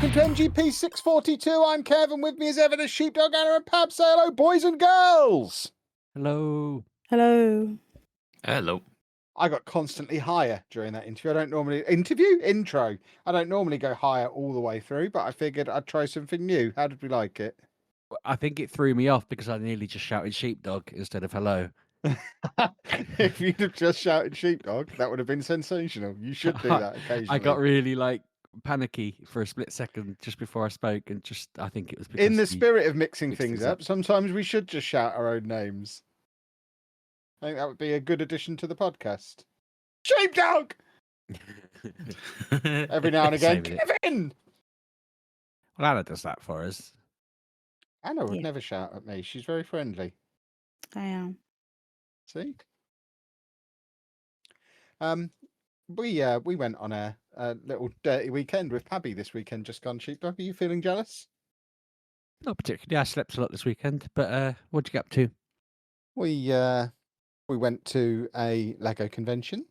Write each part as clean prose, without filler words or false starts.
welcome to MGP642. I'm Kevin. With me as ever, the Sheepdog, Anna, and Pab. Say hello, boys and girls. Hello. Hello. Hello. I got constantly higher during that interview. I don't normally intro. I don't normally go higher all the way through, but I figured I'd try something new. How did we like it? I think it threw me off because I nearly just shouted sheepdog instead of hello. If you'd have just shouted sheepdog, that would have been sensational. You should do that occasionally. I got really panicky for a split second just before I spoke, and I think it was because in the spirit of mixing mixed things things up, up. sometimes we should just shout our own names. I think that would be a good addition to the podcast. Sheepdog! Every now and again, Saving it. Kevin! Well, Anna does that for us. Anna would Yeah. never shout at me. She's very friendly. I am. See? We went on a little dirty weekend with Pabby this weekend, just gone. Sheepdog, are you feeling jealous? Not particularly. I slept a lot this weekend, but what'd you get up to? We went to a Lego convention.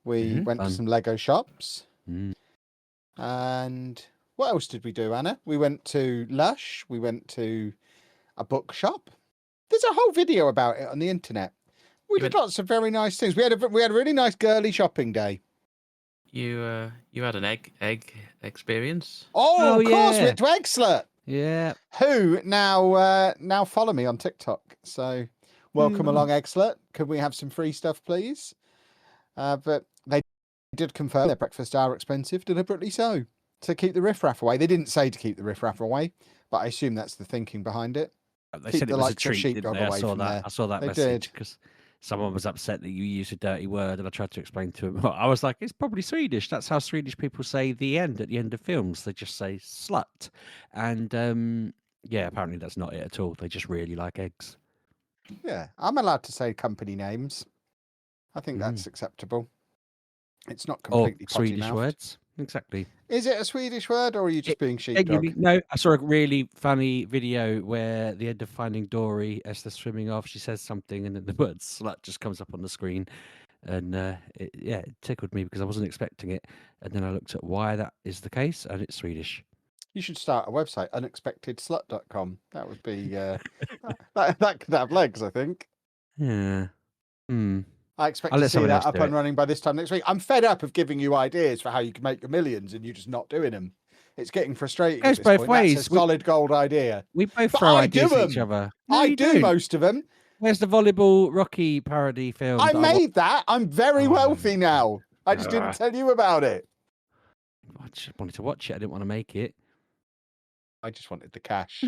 We went to Fun. some Lego shops. Mm. And what else did we do, Anna? We went to Lush. We went to a bookshop. There's a whole video about it on the internet. We did lots of very nice things. We had a really nice girly shopping day. You had an egg experience? Oh, of course, yeah. we went to Eggslut, Yeah. who now follow me on TikTok. So welcome along, Eggslut. Could we have some free stuff, please? But they did confirm their breakfast are expensive, deliberately so, to keep the riffraff away. They didn't say to keep the riffraff away, but I assume that's the thinking behind it. They Keep said the it was a likes of treat, didn't Sheepdog they? away from there. I saw that They message did. because someone was upset that you used a dirty word, and I tried to explain to him. I was like, it's probably Swedish. That's how Swedish people say the end at the end of films. They just say slut. And yeah, apparently that's not it at all. They just really like eggs. Yeah, I'm allowed to say company names. I think that's acceptable. It's not Or completely Swedish potty-mouthed. words. Exactly. Is it a Swedish word, or are you just being sheepdog? No, I saw a really funny video where at the end of Finding Dory, as they're swimming off, she says something, and then the word slut just comes up on the screen. And it tickled me because I wasn't expecting it. And then I looked at why that is the case, and it's Swedish. You should start a website, unexpectedslut.com. That would be that could have legs, I think. Yeah. I expect I'll to let see someone that else up do and it. running by this time next week. I'm fed up of giving you ideas for how you can make your millions and you just not doing them. It's getting frustrating. Goes At this both point. ways. That's a solid gold idea. We both But throw I do ideas at each them. other. No, I you do don't. most of them. Where's the volleyball Rocky parody film? I that made that. I'm very Oh. wealthy now. I just didn't tell you about it. I just wanted to watch it. I didn't want to make it. I just wanted the cash.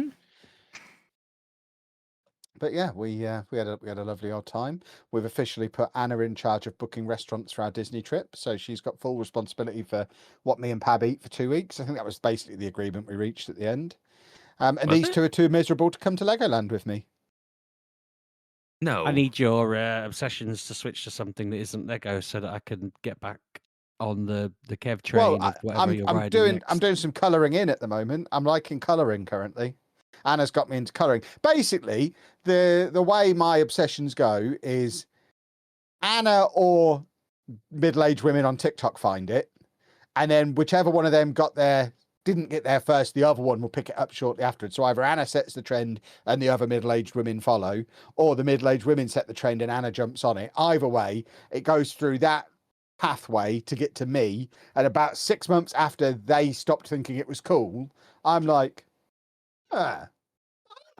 But yeah, we had a lovely old time. We've officially put Anna in charge of booking restaurants for our Disney trip, so she's got full responsibility for what me and Pab eat for 2 weeks. I think that was basically the agreement we reached at the end. And Was these it? two are too miserable to come to Legoland with me. No. I need your obsessions to switch to something that isn't Lego so that I can get back on the Kev train of whatever you're riding I'm doing some colouring in at the moment. I'm liking colouring currently. Anna's got me into colouring. Basically, the way my obsessions go is Anna or middle-aged women on TikTok find it, and then whichever one of them didn't get there first, the other one will pick it up shortly afterwards. So either Anna sets the trend and the other middle-aged women follow, or the middle-aged women set the trend and Anna jumps on it. Either way, it goes through that pathway to get to me. And about 6 months after they stopped thinking it was cool, I'm like, I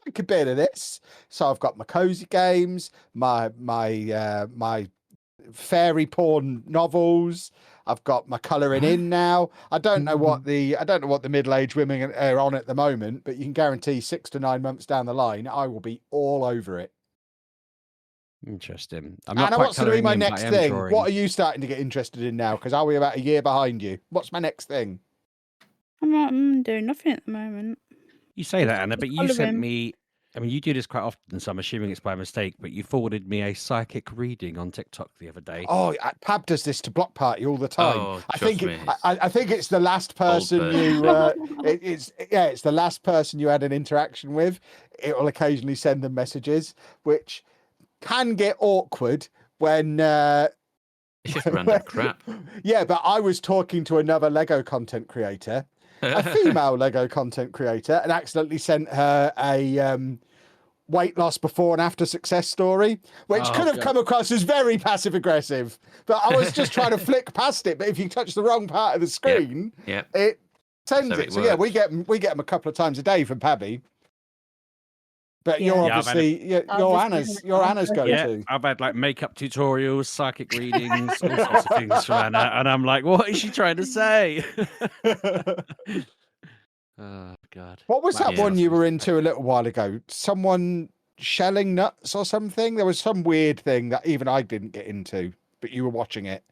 like a bit of this. So I've got my cozy games, my fairy porn novels. I've got my colouring in now. I don't know what the middle-aged women are on at the moment, but you can guarantee 6 to 9 months down the line, I will be all over it. Interesting. Anna, what's going to be my next thing? What are you starting to get interested in now? Because are we about a year behind you? What's my next thing? I'm not doing nothing at the moment. You say that, Anna, but you sent colouring. me. I mean, you do this quite often, so I'm assuming it's by mistake. But you forwarded me a psychic reading on TikTok the other day. Oh, Pab does this to Block Party all the time. Oh, I think trust me. I think it's the last person it's the last person you had an interaction with. It will occasionally send them messages, which can get awkward when It's just random crap. Yeah, but I was talking to another Lego content creator, a female Lego content creator and accidentally sent her a weight loss before and after success story, which Oh, could have God. come across as very passive aggressive. But I was just trying to flick past it. But if you touch the wrong part of the screen, Yep. it sends So it. it So yeah, we works. get them a couple of times a day from Pabby. But Yeah. you're Yeah, I've had obviously you're Obviously, Anna's yeah. go-to. I've had like makeup tutorials, psychic readings, all sorts of things from Anna, and I'm like, what is she trying to say? Oh God. What was Might that have one to you ask were him. into a little while ago? Someone shelling nuts or something? There was some weird thing that even I didn't get into, but you were watching it.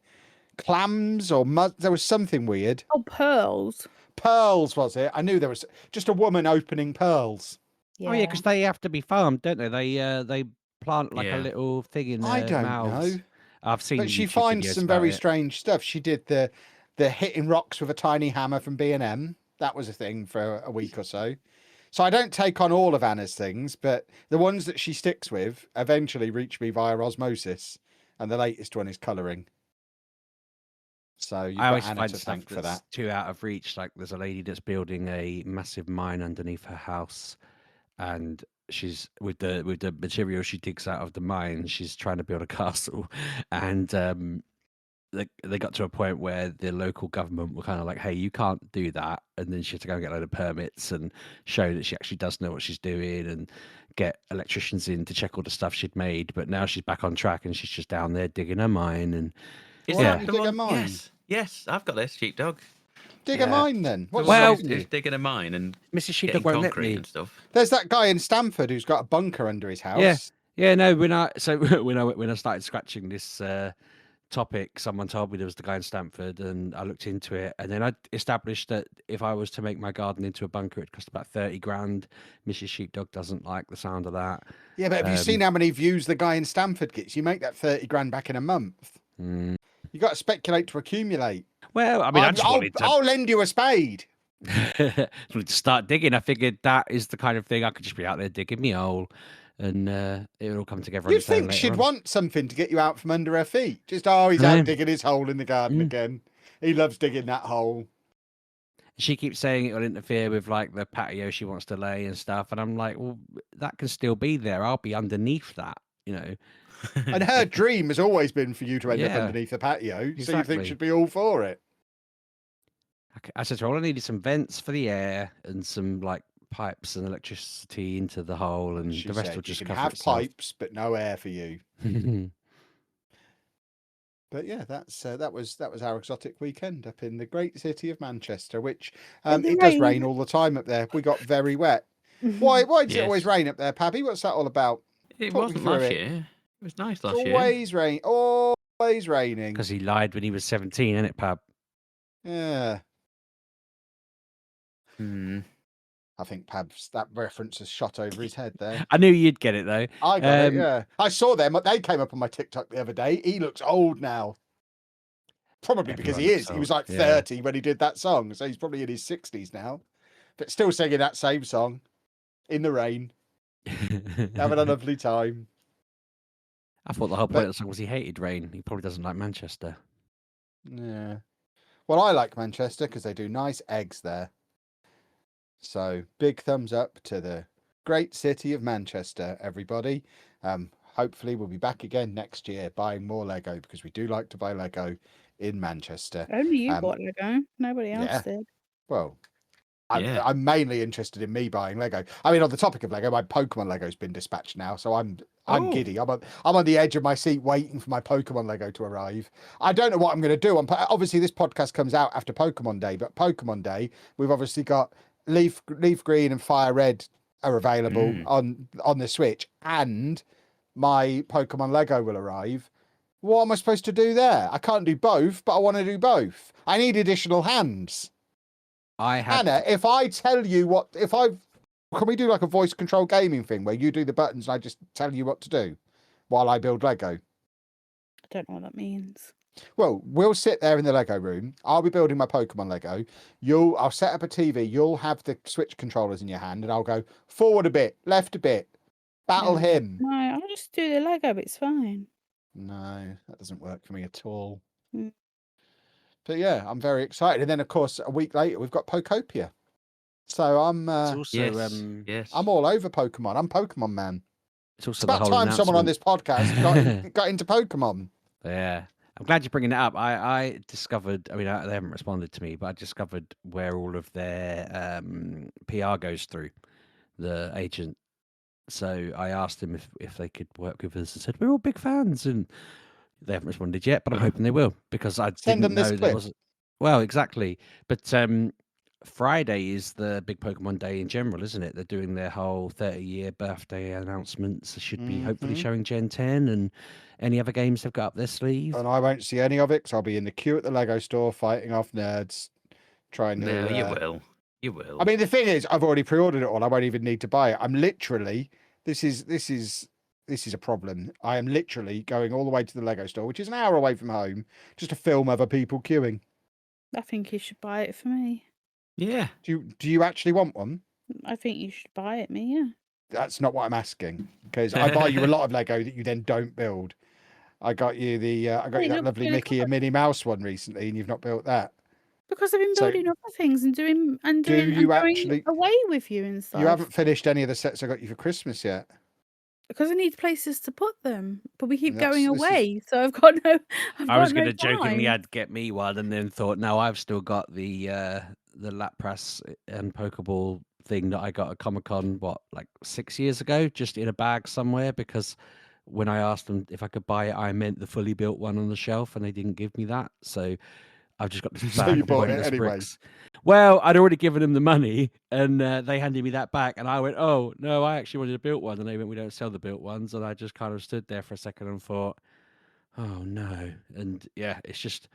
Clams or mud? There was something weird. Oh, pearls. Pearls, was it? I knew there was just a woman opening pearls. Yeah. Oh yeah, because they have to be farmed, don't they? They plant like a Yeah. little thing in I their don't mouths. know. I've seen But she YouTube finds videos some about very it. strange stuff. She did the hitting rocks with a tiny hammer from B&M. That was a thing for a week or so. So I don't take on all of Anna's things, but the ones that she sticks with eventually reach me via osmosis. And the latest one is colouring. So you've I got always Anna find to stuff thank for that's that. too out of reach. Like there's a lady that's building a massive mine underneath her house, and she's with the material she digs out of the mine. She's trying to build a castle, and they got to a point where the local government were kind of like, "Hey, you can't do that," and then she had to go and get a load of permits and show that she actually does know what she's doing and get electricians in to check all the stuff she'd made. But now she's back on track and she's just down there digging her mine and. Is Why Yeah. don't that you the dig a one? mine? Yes, I've got this Sheepdog. Dig Yeah. a mine then. The What's one Well- stopping who's you? digging a mine and Mrs. Sheepdog getting won't let concrete me. and stuff. There's that guy in Stamford who's got a bunker under his house. Yeah. Yeah, no, when I started scratching this topic, someone told me there was the guy in Stamford, and I looked into it, and then I established that if I was to make my garden into a bunker, it'd cost about 30 grand. Mrs. Sheepdog doesn't like the sound of that. Yeah, but have you seen how many views the guy in Stamford gets? You make that 30 grand back in a month. Mm. You got to speculate to accumulate. Well, I mean, I just wanted to, I'll lend you a spade. wanted to start digging. I figured that is the kind of thing I could just be out there digging me hole, and it would all come together. on You'd its own think later she'd on. want something to get you out from under her feet. Just, he's No. out digging his hole in the garden Mm. again. He loves digging that hole. She keeps saying it will interfere with like the patio she wants to lay and stuff, and I'm like, well, that can still be there. I'll be underneath that, you know. And her dream has always been for you to end up Yeah, underneath the patio. So you think exactly. she'd be all for it. I said to her, all I needed some vents for the air and some like pipes and electricity into the hole, and She the rest said, will you just can cover have itself. pipes, but no air for you. But yeah, that was our exotic weekend up in the great city of Manchester, which In the it does rain. rain all the time up there. We got very wet. Why does it always Yes. rain up there, Pabby? What's that all about? It Talk me wasn't through last it. year. It was nice It's last year. always raining. Because he lied when he was 17, innit, Pab? Yeah, Hmm. I think Pab's that reference has shot over his head there. I knew you'd get it though. I got it. Um, Yeah, I saw them. They came up on my TikTok the other day. He looks old now. Probably because Everyone he looks is. He was old, like yeah. 30 when he did that song, so he's probably in his 60s now, but still singing that same song in the rain, having a lovely time. I thought the whole point But- of the song was he hated rain. He probably doesn't like Manchester. Yeah. Well, I like Manchester because they do nice eggs there. So big thumbs up to the great city of Manchester, everybody. Hopefully we'll be back again next year buying more Lego because we do like to buy Lego in Manchester. Only you Um, bought Lego. Nobody else yeah. did. Well, Yeah. I'm mainly interested in me buying Lego. I mean, on the topic of Lego, my Pokemon Lego's been dispatched now, so I'm Oh. giddy. I'm on the edge of my seat waiting for my Pokemon Lego to arrive. I don't know what I'm going to do. Obviously, this podcast comes out after Pokemon Day, but Pokemon Day, we've obviously got Leaf Green and Fire Red are available on the Switch, and my Pokemon Lego will arrive. What am I supposed to do there? I can't do both, but I want to do both. I need additional hands. I had Anna, if I tell you can we do like a voice control gaming thing where you do the buttons and I just tell you what to do while I build Lego? I don't know what that means. Well, we'll sit there in the Lego room. I'll be building my Pokemon Lego. I'll set up a TV. You'll have the Switch controllers in your hand, and I'll go forward a bit, left a bit, battle Yeah. him. No, I'll just do the Lego. It's fine. No, that doesn't work for me at all. Mm. But yeah, I'm very excited. And then, of course, a week later, we've got Pokopia. So I'm It's also Yes. I'm all over Pokemon. I'm Pokemon man. it's also It's the about whole time someone on announcement. this podcast got into Pokemon. Yeah, I'm glad you're bringing it up. I discovered. I mean, they haven't responded to me, but I discovered where all of their PR goes through the agent. So I asked them if they could work with us, and said we're all big fans, and they haven't responded yet. But I'm hoping they will because I Send them didn't this know there clip. was. Well, exactly. But Friday is the big Pokemon Day in general, isn't it? They're doing their whole 30-year birthday announcements. They should be hopefully showing Gen 10 and any other games they've got up their sleeve. And I won't see any of it because I'll be in the queue at the Lego store fighting off nerds, trying to. No, you will. You will. I mean, the thing is, I've already pre-ordered it all. I won't even need to buy it. I'm literally. This is a problem. I am literally going all the way to the Lego store, which is an hour away from home, just to film other people queuing. I think you should buy it for me. Yeah. Do you actually want one? I think you should buy it me, yeah. That's not what I'm asking, because I buy you a lot of Lego that you then don't build. I got you I got you that look lovely really Mickey and Minnie Mouse one recently, and you've not built that. Because I've been So, building other things and doing you actually- away with you and stuff. You haven't finished any of the sets I got you for Christmas yet. Because I need places to put them, but we keep And going this is- away, so I've got no. I was going going to jokingly time. add get me one, and then thought, no, I've still got the Lapras and Pokeball thing that I got at Comic-Con, like 6 years ago, just in a bag somewhere, because when I asked them if I could buy it, I meant the fully built one on the shelf, and they didn't give me that. So I've just got this So bag you of bought it pointless anyway? bricks. Well, I'd already given them the money, and they handed me that back, and I went, "Oh no, I actually wanted a built one," and they went, "We don't sell the built ones," and I just kind of stood there for a second and thought, "Oh no!" And yeah, it's just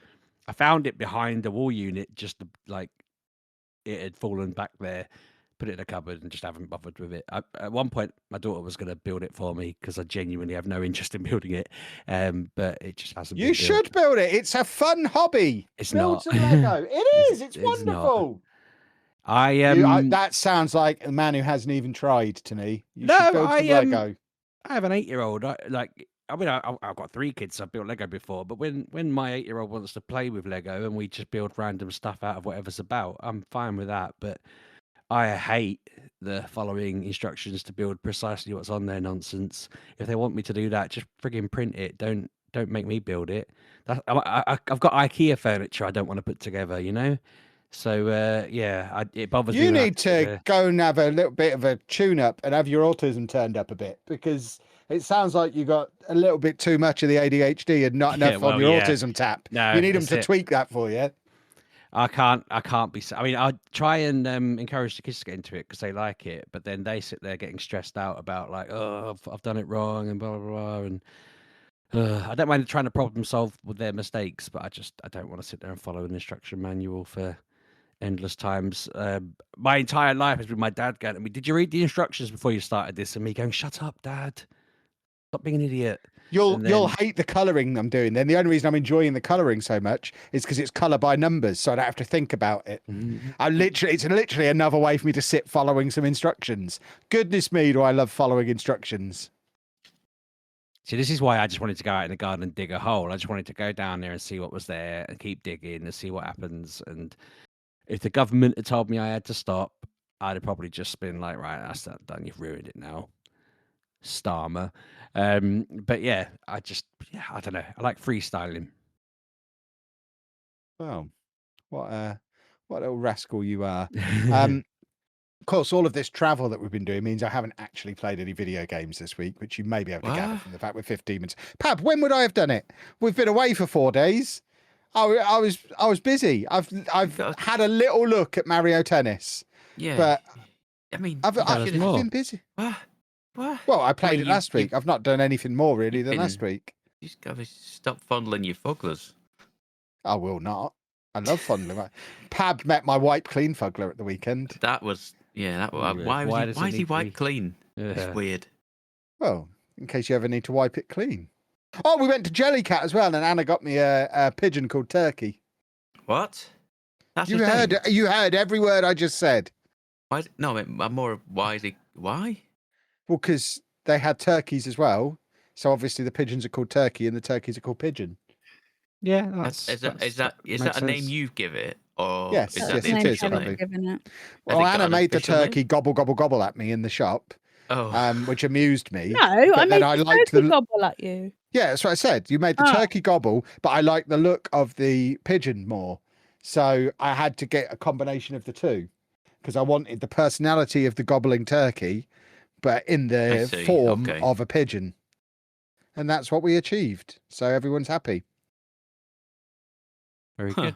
I found it behind the wall unit, just like it had fallen back there. Put it in a cupboard and just haven't bothered with it. At one point, my daughter was going to build it for me because I genuinely have no interest in building it, but it just hasn't. You should build it. It's a fun hobby. It's Build not. some Lego. It is. It's It's not. wonderful. That sounds like a man who hasn't even tried to me. You should build some Lego. I have an 8-year-old. I've got 3 kids. So I've built Lego before, but when my 8-year-old wants to play with Lego and we just build random stuff out of whatever's about, I'm fine with that. But I hate the following instructions to build precisely what's on there nonsense. If they want me to do that, just frigging print it. Don't make me build it. I've got IKEA furniture I don't want to put together, you know? So, it bothers me. You need to go and have a little bit of a tune-up and have your autism turned up a bit, because it sounds like you got a little bit too much of the ADHD and not enough on your autism tap. No, you need them that's to it. tweak that for you. I can't be. I mean, I try and encourage the kids to get into it because they like it, but then they sit there getting stressed out about like, oh, I've done it wrong and blah blah blah. And I don't mind trying to problem solve with their mistakes, but I don't want to sit there and follow an instruction manual for endless times. My entire life has been my dad going to me, "Did you read the instructions before you started this?" And me going, "Shut up, Dad. Stop being an idiot." You'll hate the colouring I'm doing. Then the only reason I'm enjoying the colouring so much is because it's colour by numbers, so I don't have to think about it. It's literally another way for me to sit following some instructions. Goodness me, do I love following instructions. See, this is why I just wanted to go out in the garden and dig a hole. I just wanted to go down there and see what was there and keep digging and see what happens. And if the government had told me I had to stop, I'd have probably just been like, right, that's that done. You've ruined it now. Starmer. But yeah, I don't know. I like freestyling. Well, what a little rascal you are. Of course, all of this travel that we've been doing means I haven't actually played any video games this week, which you may be able to gather from the fact we're 15 minutes. Pab, when would I have done it? We've been away for 4 days. I was busy. I've had a little look at Mario Tennis. Yeah. But I mean, I've been busy. What? Well, I played it last week. I've not done anything more really than last week. You just gotta stop fondling your fugglers. I will not. I love fondling. Pab met my wipe clean fuggler at the weekend. That was why is he wipe clean? It's weird. Well, in case you ever need to wipe it clean. Oh, we went to Jellycat as well, and Anna got me a pigeon called Turkey. What? That's You heard every word I just said. Why? No, I'm more. Why is he? Why? Well, because they had turkeys as well. So obviously the pigeons are called Turkey and the turkeys are called Pigeon. Yeah, Is that a name you give it, or Yes, is yes, that the it is, official Bobby. name? Given it. Well, Has it got Anna an made the official name? turkey gobble, gobble, gobble at me in the shop, Oh, which amused me. No, I But made then I the liked turkey the. gobble at you. Yeah, that's what I said. You made the Oh. turkey gobble, but I like the look of the pigeon more. So I had to get a combination of the two because I wanted the personality of the gobbling turkey, but in I the see. form Okay. of a pigeon. And that's what we achieved. So everyone's happy. Very Huh. good.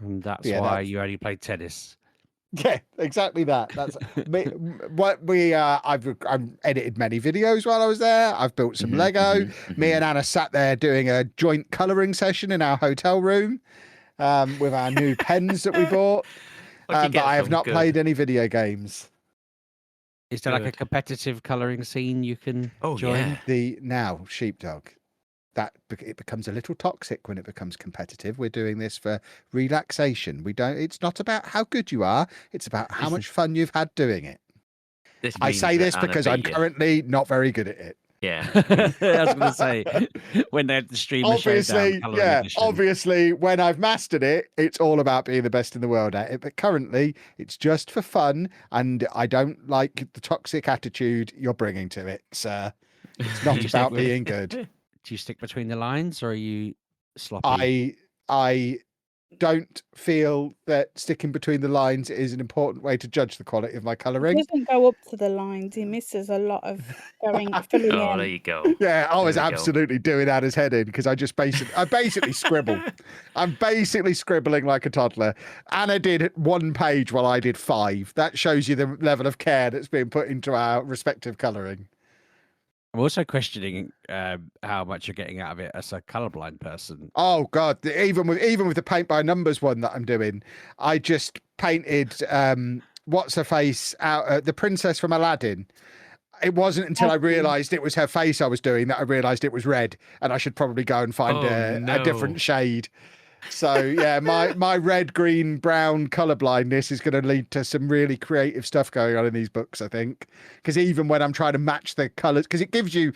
And that's Yeah, why that's- you only played tennis. Yeah, exactly that. That's me. What we I've edited many videos while I was there. I've built some Lego. Me and Anna sat there doing a joint colouring session in our hotel room with our new pens that we bought. But I have not played any video games. Is there like a competitive colouring scene you can join? Yeah. Sheepdog. That it becomes a little toxic when it becomes competitive. We're doing this for relaxation. It's not about how good you are. It's about how much fun you've had doing it. I say this because I'm currently not very good at it. Yeah. I was going to say, when they had the streamer showdown colouring edition. Obviously, when I've mastered it, it's all about being the best in the world at it. But currently, it's just for fun, and I don't like the toxic attitude you're bringing to it, sir. It's not about being good. Do you stick between the lines, or are you sloppy? I don't feel that sticking between the lines is an important way to judge the quality of my colouring. He doesn't go up to the lines. He misses a lot of filling in. Oh, there you go. Yeah, I was absolutely doing Anna's head in because I basically scribble. I'm basically scribbling like a toddler. Anna did 1 page while I did 5. That shows you the level of care that's being put into our respective colouring. I'm also questioning how much you're getting out of it as a colourblind person. Oh God! Even with the paint by numbers one that I'm doing, I just painted what's her face out, the princess from Aladdin. It wasn't until I realised it was her face I was doing that I realised it was red, and I should probably go and find a different shade. So yeah, my red, green, brown colour blindness is going to lead to some really creative stuff going on in these books, I think. Because even when I'm trying to match the colours, because it gives you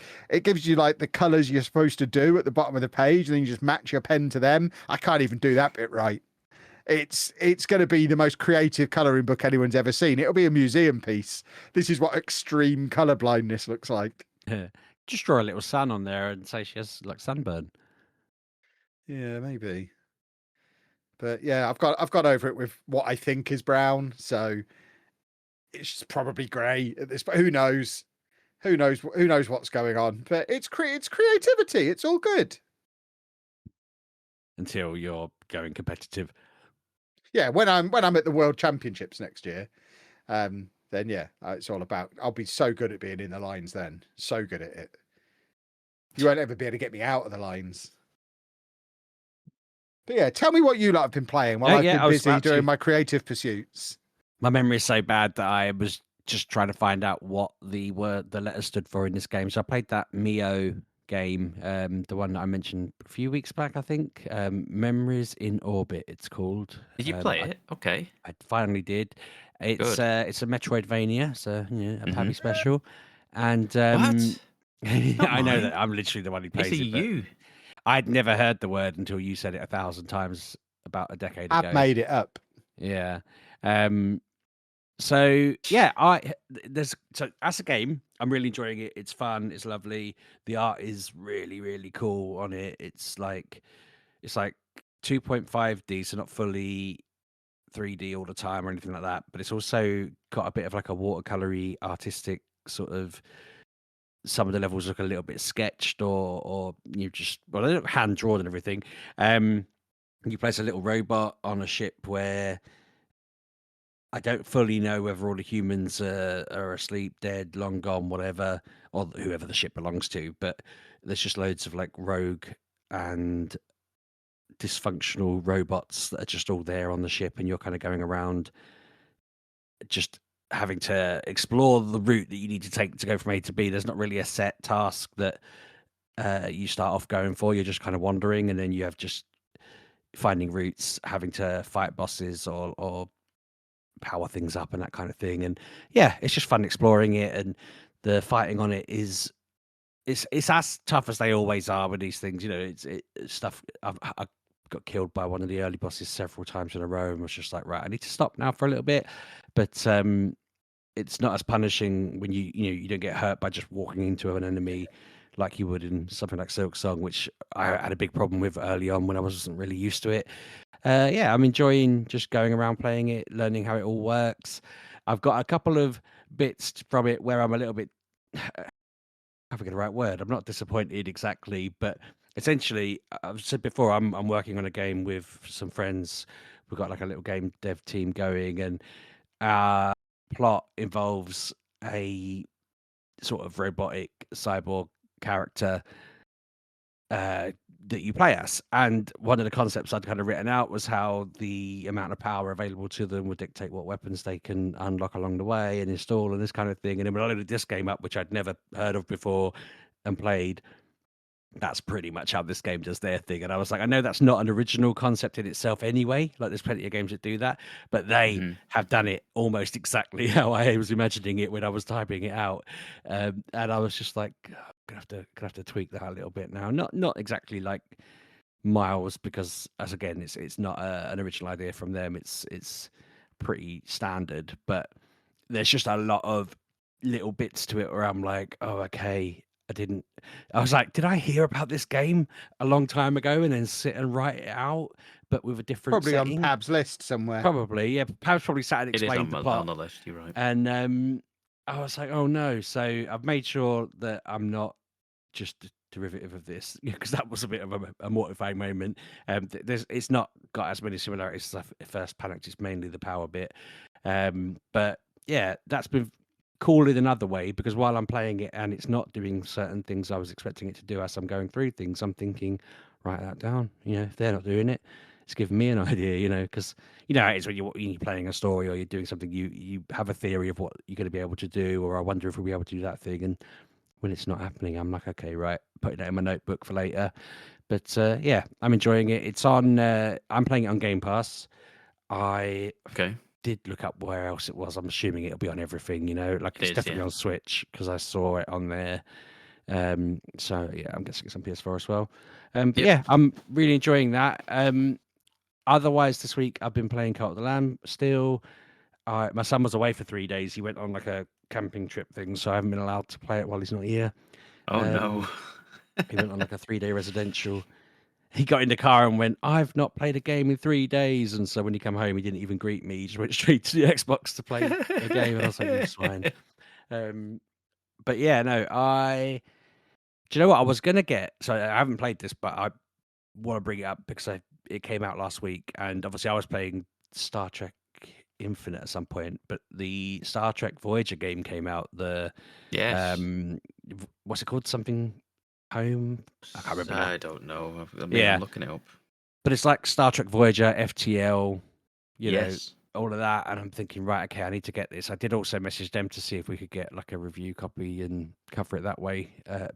like the colours you're supposed to do at the bottom of the page, and then you just match your pen to them. I can't even do that bit right. It's going to be the most creative colouring book anyone's ever seen. It'll be a museum piece. This is what extreme colour blindness looks like. Just draw a little sun on there and say she has like sunburn. Yeah, maybe. But yeah, I've got over it with what I think is brown, so it's probably grey at this. But who knows? Who knows what's going on? But it's creativity. It's all good. Until you're going competitive. Yeah, when I'm at the World Championships next year, then yeah, it's all about. I'll be so good at being in the lines then. So good at it. You won't ever be able to get me out of the lines. But yeah, tell me what you lot have been playing while I've been busy doing my creative pursuits. My memory is so bad that I was just trying to find out what the letters stood for in this game. So I played that Mio game, the one that I mentioned a few weeks back, I think. Memories in Orbit, it's called. Did you play it? Okay. I finally did. It's a Metroidvania, so a Pabby special. And what? I know that I'm literally the one who plays it. You. I'd never heard the word until you said it 1,000 times about a decade ago. I've made it up. Yeah. So yeah, so as a game, I'm really enjoying it. It's fun. It's lovely. The art is really, really cool on it. It's like 2.5D, so not fully 3D all the time or anything like that. But it's also got a bit of like a watercolory, artistic sort of. Some of the levels look a little bit sketched, or you just they look hand drawn and everything. You place a little robot on a ship where I don't fully know whether all the humans are asleep, dead, long gone, whatever, or whoever the ship belongs to. But there's just loads of like rogue and dysfunctional robots that are just all there on the ship, and you're kind of going around just having to explore the route that you need to take to go from A to B. There's not really a set task that you start off going for. You're just kind of wandering, and then you have just finding routes, having to fight bosses or power things up and that kind of thing. And yeah, it's just fun exploring it, and the fighting on it is it's as tough as they always are with these things. It's stuff. I got killed by one of the early bosses several times in a row, and was just like, right, I need to stop now for a little bit. But it's not as punishing when you don't get hurt by just walking into an enemy like you would in something like Silk Song, which I had a big problem with early on when I wasn't really used to it. I'm enjoying just going around playing it, learning how it all works. I've got a couple of bits from it where I'm a little bit, I forget the right word. I'm not disappointed exactly, but essentially, I've said before, I'm working on a game with some friends. We've got like a little game dev team going, and our plot involves a sort of robotic cyborg character that you play as. And one of the concepts I'd kind of written out was how the amount of power available to them would dictate what weapons they can unlock along the way and install and this kind of thing. And then when I loaded this game up, which I'd never heard of before and played, that's pretty much how this game does their thing. And I was like, I know that's not an original concept in itself anyway. Like, there's plenty of games that do that, but they have done it almost exactly how I was imagining it when I was typing it out. And I was just like, gonna have to tweak that a little bit now. Not exactly like miles, because as again, it's not an original idea from them. It's pretty standard, but there's just a lot of little bits to it where I'm like, oh, okay. I was like, did I hear about this game a long time ago and then sit and write it out, but with a different Probably setting? on Pab's list somewhere. Probably, yeah. Pab's probably sat and It is explained the plot. on the list, you're right. And I was like, oh no. So I've made sure that I'm not just a derivative of this, because that was a bit of a mortifying moment. It's not got as many similarities as I first panicked. It's mainly the power bit. But yeah, that's been cool in another way, because while I'm playing it and it's not doing certain things I was expecting it to do as I'm going through things, I'm thinking, write that down. If they're not doing it, it's giving me an idea, because it's when you're playing a story or you're doing something, you have a theory of what you're going to be able to do, or I wonder if we'll be able to do that thing. And when it's not happening, I'm like, okay, right, putting that in my notebook for later. But yeah, I'm enjoying it. It's on, I'm playing it on Game Pass. I did look up where else it was. I'm assuming it'll be on everything, like it's definitely on Switch, because I saw it on there. So yeah, I'm guessing it's on PS4 as well. But yeah, I'm really enjoying that. Otherwise, this week I've been playing Cult of the Lamb still. My son was away for 3 days. He went on like a camping trip thing, so I haven't been allowed to play it while he's not here. Oh no. He went on like a 3-day residential. He got in the car and went, I've not played a game in 3 days. And so when he came home, he didn't even greet me. He just went straight to the Xbox to play a game. And I was like, it's fine. But yeah, no, do you know what I was going to get? So I haven't played this, but I want to bring it up because it came out last week. And obviously I was playing Star Trek Infinite at some point, but the Star Trek Voyager game came out. What's it called? Something Home? I can't remember. I don't know. I'm looking it up. But it's like Star Trek Voyager, FTL, you know, Yes. all of that. And I'm thinking, right, okay, I need to get this. I did also message them to see if we could get like a review copy and cover it that way,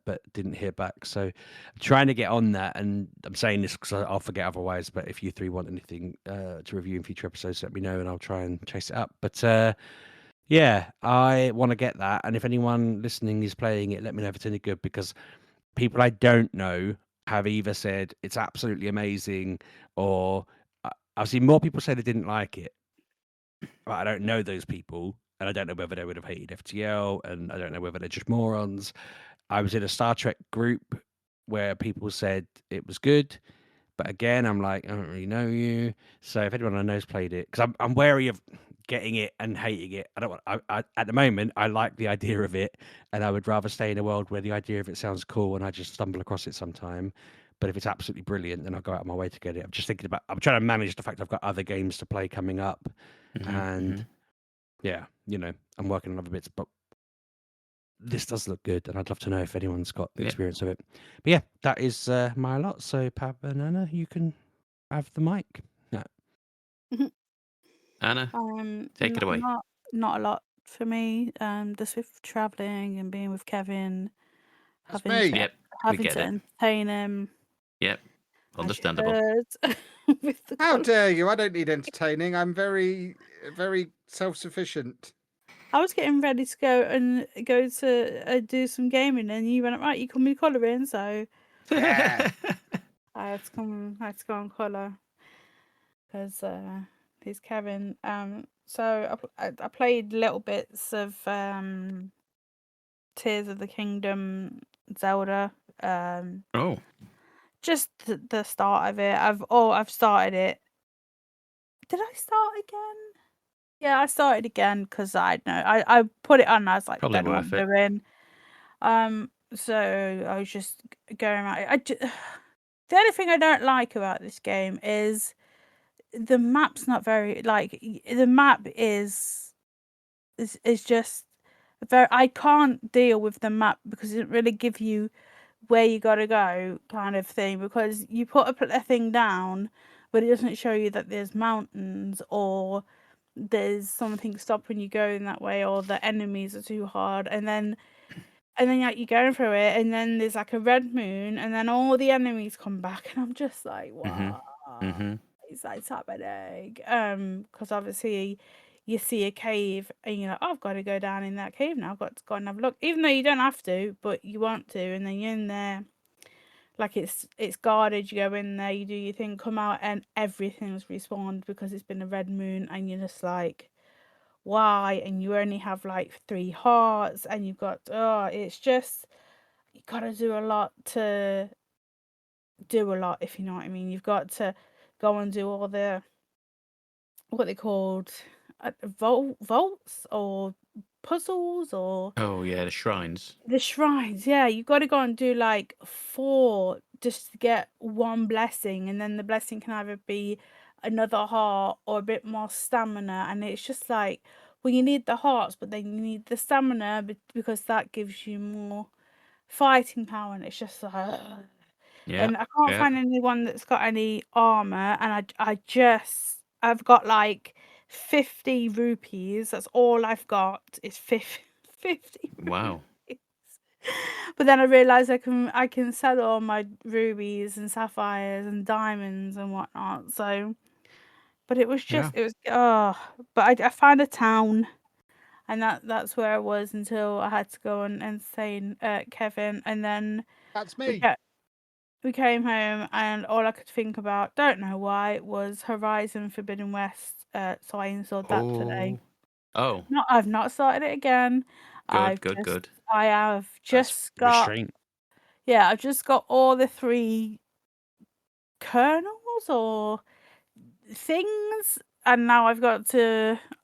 but didn't hear back. So I'm trying to get on that. And I'm saying this because I'll forget otherwise. But if you three want anything to review in future episodes, let me know and I'll try and chase it up. But yeah, I want to get that. And if anyone listening is playing it, let me know if it's any good, because people I don't know have either said it's absolutely amazing, or I've seen more people say they didn't like it. But I don't know those people, and I don't know whether they would have hated FTL, and I don't know whether they're just morons. I was in a Star Trek group where people said it was good, but again, I'm like, I don't really know you. So if anyone I know's played it, because I'm wary of getting it and hating it. I don't want. I at the moment, I like the idea of it, and I would rather stay in a world where the idea of it sounds cool and I just stumble across it sometime. But if it's absolutely brilliant, then I'll go out of my way to get it. I'm just thinking about. I'm trying to manage the fact I've got other games to play coming up, and yeah, I'm working on other bits, but this does look good, and I'd love to know if anyone's got the experience of it. But yeah, that is my lot. So Pab and Anna, you can have the mic. No. Anna, take it away. Not a lot for me. Just with traveling and being with Kevin, That's having me. to, having to entertain him. Yep, understandable. With the How dare you? I don't need entertaining. I'm very, very self-sufficient. I was getting ready to go to do some gaming, and you went right. You called me colouring, so Yeah. I had to come. I had to go and colour because he's Kevin. So I played little bits of Tears of the Kingdom, Zelda. Oh, Just the start of it. I've started it. Did I start again? Yeah, I started again because I know I put it on. And I was like, Probably don't know what worth I'm it. doing. So I was just going around. The only thing I don't like about this game is the map's not very the map is just very. I can't deal with the map because it doesn't really give you where you gotta go kind of thing, because you put a thing down, but it doesn't show you that there's mountains or there's something stopping you going that way, or the enemies are too hard, and then like you're going through it, and then there's like a red moon, and then all the enemies come back, and I'm just like, what is that happening? Because obviously you see a cave, and you're like, oh, I've got to go down in that cave now. I've got to go and have a look, even though you don't have to, but you want to, and then you're in there. Like it's guarded. You go in there, you do your thing, come out, and everything's respawned because it's been a red moon, and you're just like, why? And you only have like 3 hearts, and you've got it's just you gotta do a lot to do a lot, if you know what I mean. You've got to go and do all the what they called vaults or puzzles or Oh yeah, the shrines. the shrines. Yeah, you've got to go and do like 4 just to get one blessing, and then the blessing can either be another heart or a bit more stamina. And it's just like, well, you need the hearts, but then you need the stamina because that gives you more fighting power. And it's just like, ugh. Yeah. And I can't find anyone that's got any armor, and I've got like 50 rupees. That's all I've got is 50 Wow. rupees. But then I realised I can sell all my rubies and sapphires and diamonds and whatnot. So, but it was just but I found a town, and that's where I was until I had to go and say Kevin, and then That's we me. we came home, and all I could think about, don't know why, was Horizon Forbidden West. So I installed that today. Oh. No, I've not started it again. Good. I have That's just got restraint. I've just got all the 3 kernels or things, and now I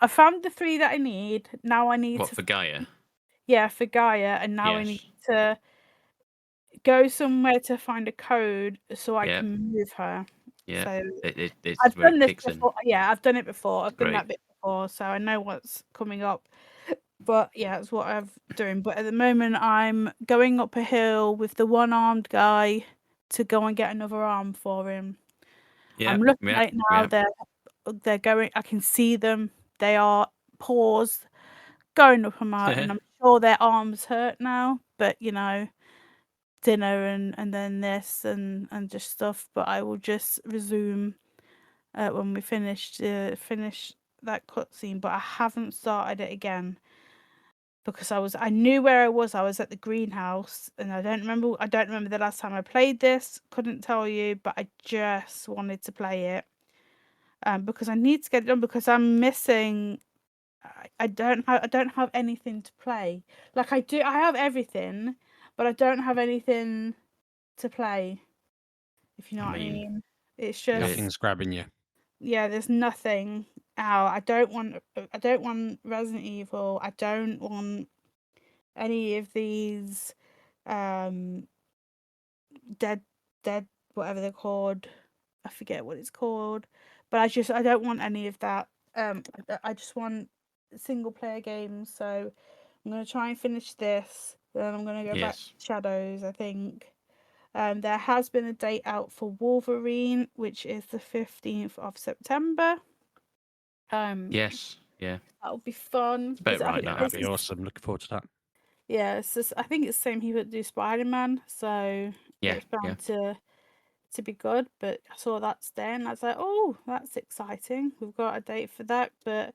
found the 3 that I need. Now I need What, to for Gaia? Yeah, for Gaia, and now I need Yes. to go somewhere to find a code so I Yeah. can move her. Yeah. So It's I've where done it this kicks in. before. Yeah, I've done it before. I've done Great. that bit before, so I know what's coming up. But yeah, that's what I'm doing. But at the moment, I'm going up a hill with the one-armed guy to go and get another arm for him. Yeah. I'm looking Yeah. at it now. Yeah. They're going. I can see them. They are paused, going up and out, and I'm sure their arms hurt now. But dinner and then this and just stuff. But I will just resume when we finish that cutscene. But I haven't started it again because I knew where I was. I was at the greenhouse, and I don't remember the last time I played this. Couldn't tell you, but I just wanted to play it because I need to get it done because I'm missing. I don't have anything to play. Like I have everything, but I don't have anything to play. If you know what I mean. It's just Nothing's grabbing you. Yeah, there's nothing out. I don't want Resident Evil. I don't want any of these dead whatever they're called. I forget what it's called. But I don't want any of that. I just want single player games. So I'm gonna try and finish this. Then I'm gonna go back to Shadows, I think. There has been a date out for Wolverine, which is the 15th of September. Yes. Yeah. That'll be fun. It's about right now. That'd be awesome. Looking forward to that. Yeah, I think it's the same people that do Spider-Man, so it's bound to be good. But I saw that's there, and I was like, oh, that's exciting. We've got a date for that, but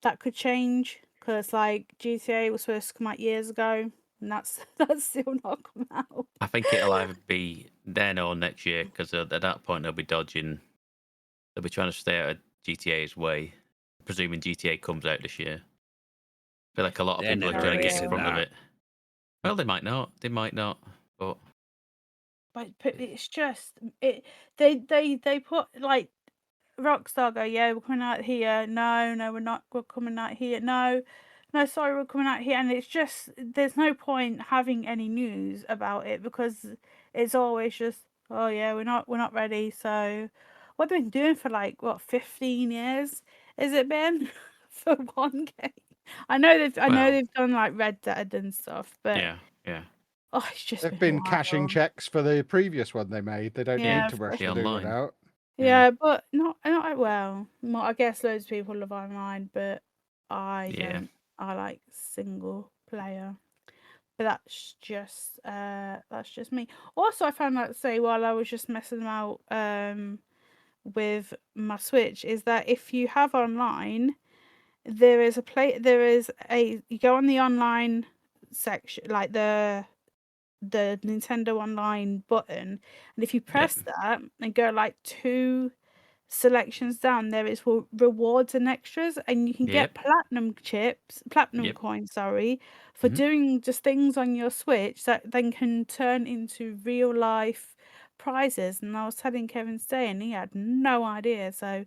that could change because like GTA was supposed to come out years ago, and that's still not come out. I think it'll either be then or next year, because at that point they'll be dodging. They'll be trying to stay out of GTA's way, presuming GTA comes out this year. I feel like a lot of They're people are never trying to get in releasing front of that. it. Well, they might not. They might not. But But it's just they put like Rockstar go, yeah, we're coming out here. No, we're not. We're coming out here. No, sorry, we're coming out here. And it's just there's no point having any news about it because it's always just, oh yeah, we're not ready. So what they've been doing for like 15 years has it been for one game? I know they've done like Red Dead and stuff, but yeah. oh, it's just They've been a cashing while. checks for the previous one they made. They don't Yeah, need to rush the the new one online. out. Yeah, but not well. I guess loads of people love online, but I Yeah. don't. I like single player. But that's just me. Also, I found out while I was just messing about with my Switch is that if you have online, there is you go on the online section, like the Nintendo Online button, and if you press that and go like 2 selections down, there is rewards and extras, and you can get platinum coins, for doing just things on your Switch that then can turn into real life prizes. And I was telling Kevin today, and he had no idea, so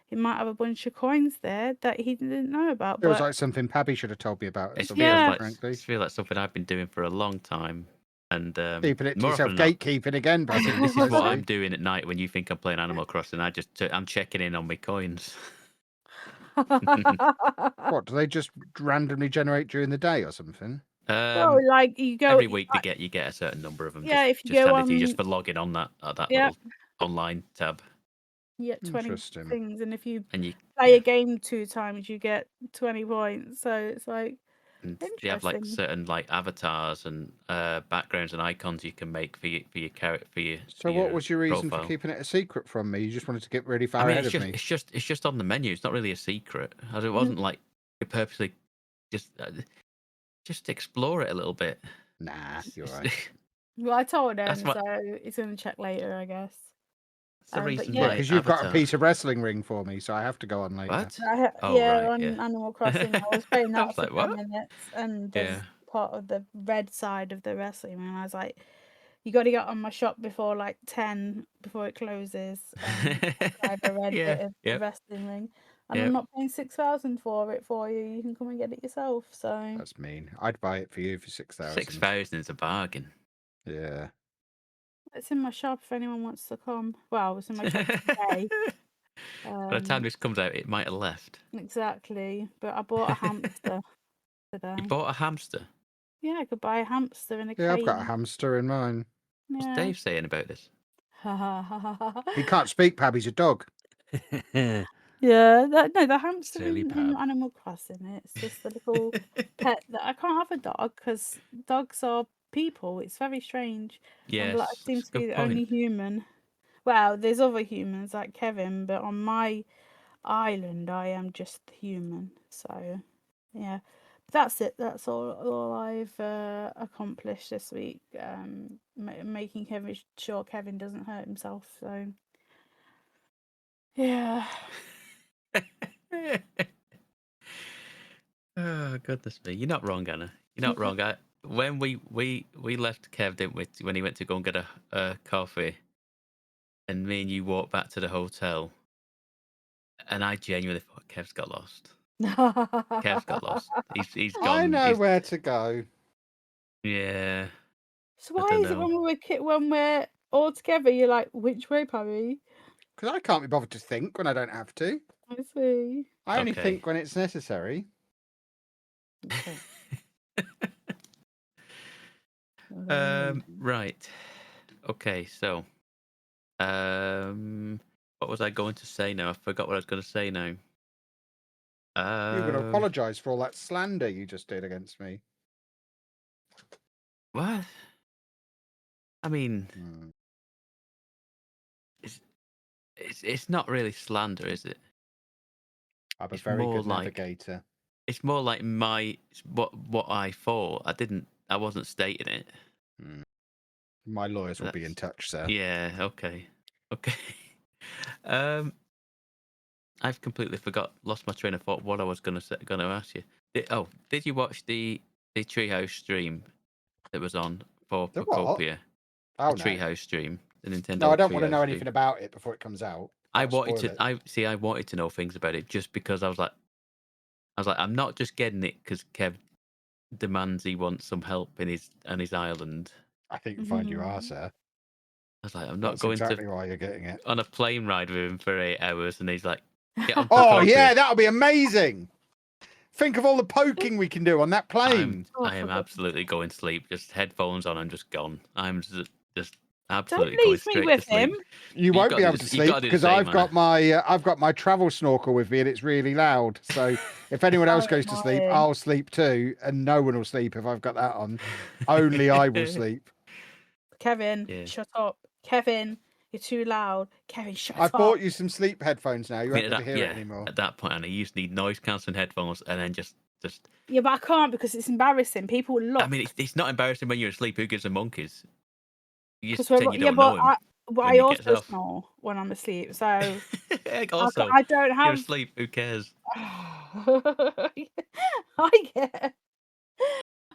he might have a bunch of coins there that he didn't know about. Feels But like something Pabby should have told me about. It At some feels point, like frankly. it feels like something I've been doing for a long time. And Keeping it to more yourself, often than not, gatekeeping again, this Pabby. is I what see. I'm doing at night when you think I'm playing Animal Crossing. I'm checking in on my coins. What, do they just randomly generate during the day or something? well, like you go Every week you get a certain number of them. Yeah, if you just go handed to you just on, for logging on that yeah, little online tab. you get 20 Interesting. things, and if you And you play a game 2 times, you get 20 points. So it's like you have like interesting. certain like avatars and backgrounds and icons you can make for your character for your. So, what was your reason profile. for keeping it a secret from me? You just wanted to get really far I mean, ahead of me. it's just on the menu. It's not really a secret. It wasn't like it purposely just explore it a little bit. Nah, you're right. Well, I told him, That's what- so he's gonna check later, I guess. It's the But reason yeah. why. Because you've got a Avatar. piece of wrestling ring for me, so I have to go on later. What? Yeah, right, on yeah. Animal Crossing, I was playing I that was for like, 10 what? minutes, and there's Yeah. part of the red side of the wrestling, and I was like, you got to get on my shop before like 10 before it closes. I have a red bit of the wrestling ring, and I'm not paying 6,000 for it for you. You can come and get it yourself. So That's mean. I'd buy it for you for 6,000. 6,000 is a bargain. Yeah. it's in my shop if anyone wants to come. Well, it's in my shop today. By the time this comes out, it might have left. Exactly, but I bought a hamster today. You bought a hamster? Yeah, I could buy a hamster in a cage. Yeah, I've got a hamster in mine. What's Yeah. Dave saying about this? He can't speak, Pabby's a dog. Yeah, the hamster Silly in Pab. Animal Crossing. It's just a little pet that I can't have a dog because dogs are people. It's very strange. Yes, I seem that's to a be good the only point. human. Well, there's other humans like Kevin, but on my island, I am just human. So, yeah, that's it. That's all I've accomplished this week. Making sure Kevin doesn't hurt himself. So, yeah. Oh, goodness me. You're not wrong, Anna. You're not wrong. When we left Kev, didn't we, when he went to go and get a coffee, and me and you walked back to the hotel, and I genuinely thought Kev's got lost. Kev's got lost. He's gone. I know where to go. Yeah. So why is it when we're all together, you're like, which way, Pabby? Because I can't be bothered to think when I don't have to. I see. I only think when it's necessary. Okay. Right. Okay, so what was I going to say now? I forgot what I was going to say now. You're going to apologise for all that slander you just did against me. What? I mean, it's not really slander, is it? I'm a It's very more good like- navigator. it's more like what I thought. I wasn't stating it. My lawyers will be in That's- touch, sir. Yeah. Okay. Okay. um, I've completely lost my train of thought. What I was going to ask you. Did you watch the Treehouse stream that was on for The what? Procopia? Oh, The no. Treehouse stream, the Nintendo. No, I don't want to Treehouse know stream. anything about it before it comes out. I That'll wanted spoil to. it. I wanted to know things about it just because I was like, I'm not just getting it because Kev demands he wants some help in his island. I think you'll find you are, sir. I was like, I'm not That's going exactly why you're getting it. on a plane ride with him for 8 hours, and he's like, get on Oh, Procopia. yeah, that'll be amazing. Think of all the poking we can do on that plane. I am absolutely going to sleep. Just headphones on. I'm just gone. I'm just Don't absolutely going leave me straight with to sleep. him. You won't gotta be do able the- to you sleep gotta do the because same, I've got my travel snorkel with me and it's really loud. So if anyone else goes to sleep, annoying. I'll sleep too, and no one will sleep if I've got that on. Only I will sleep. Kevin, Yeah. shut up. Kevin, you're too loud. Kevin, shut I've up. bought you some sleep headphones now. You I won't mean, be able to hear it anymore. At that point, Anna, you just need noise cancelling headphones, and then just. Yeah, but I can't because it's embarrassing. People will look. I mean, it's not embarrassing when you're asleep. Who gives a monkeys? You just 'Cause pretend you don't know him. but when I he gets also off. snore when I'm asleep, so Also, I don't you're have. asleep. Who cares? I get.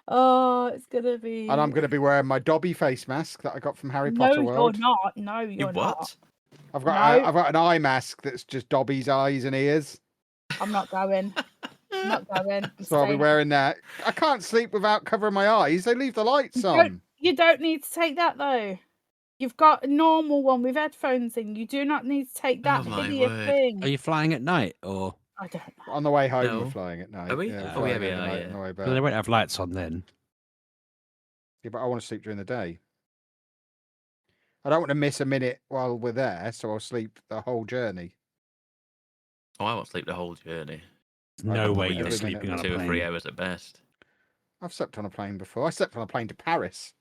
Oh, it's gonna be. And I'm going to be wearing my Dobby face mask that I got from Harry No, Potter you're World. not. No, you're not. What? I've got No. I've got an eye mask that's just Dobby's eyes and ears. I'm not going. I'm not going. I'm So I'll be staying. wearing that. I can't sleep without covering my eyes. They leave the lights You on. You don't need to take that though. You've got a normal one with headphones in. You do not need to take that Oh, my hideous word. thing. Are you flying at night or? I don't know. On the way home, No. we're flying at night. Are we? Yeah, we're Oh, flying yeah, we are, overnight yeah. on the way But they back. won't have lights on then. Yeah, but I want to sleep during the day. I don't want to miss a minute while we're there, so I'll sleep the whole journey. Oh, I won't sleep the whole journey. There's no way every you're minute sleeping on a 2 or 3 plane. hours at best. I've slept on a plane before. I slept on a plane to Paris.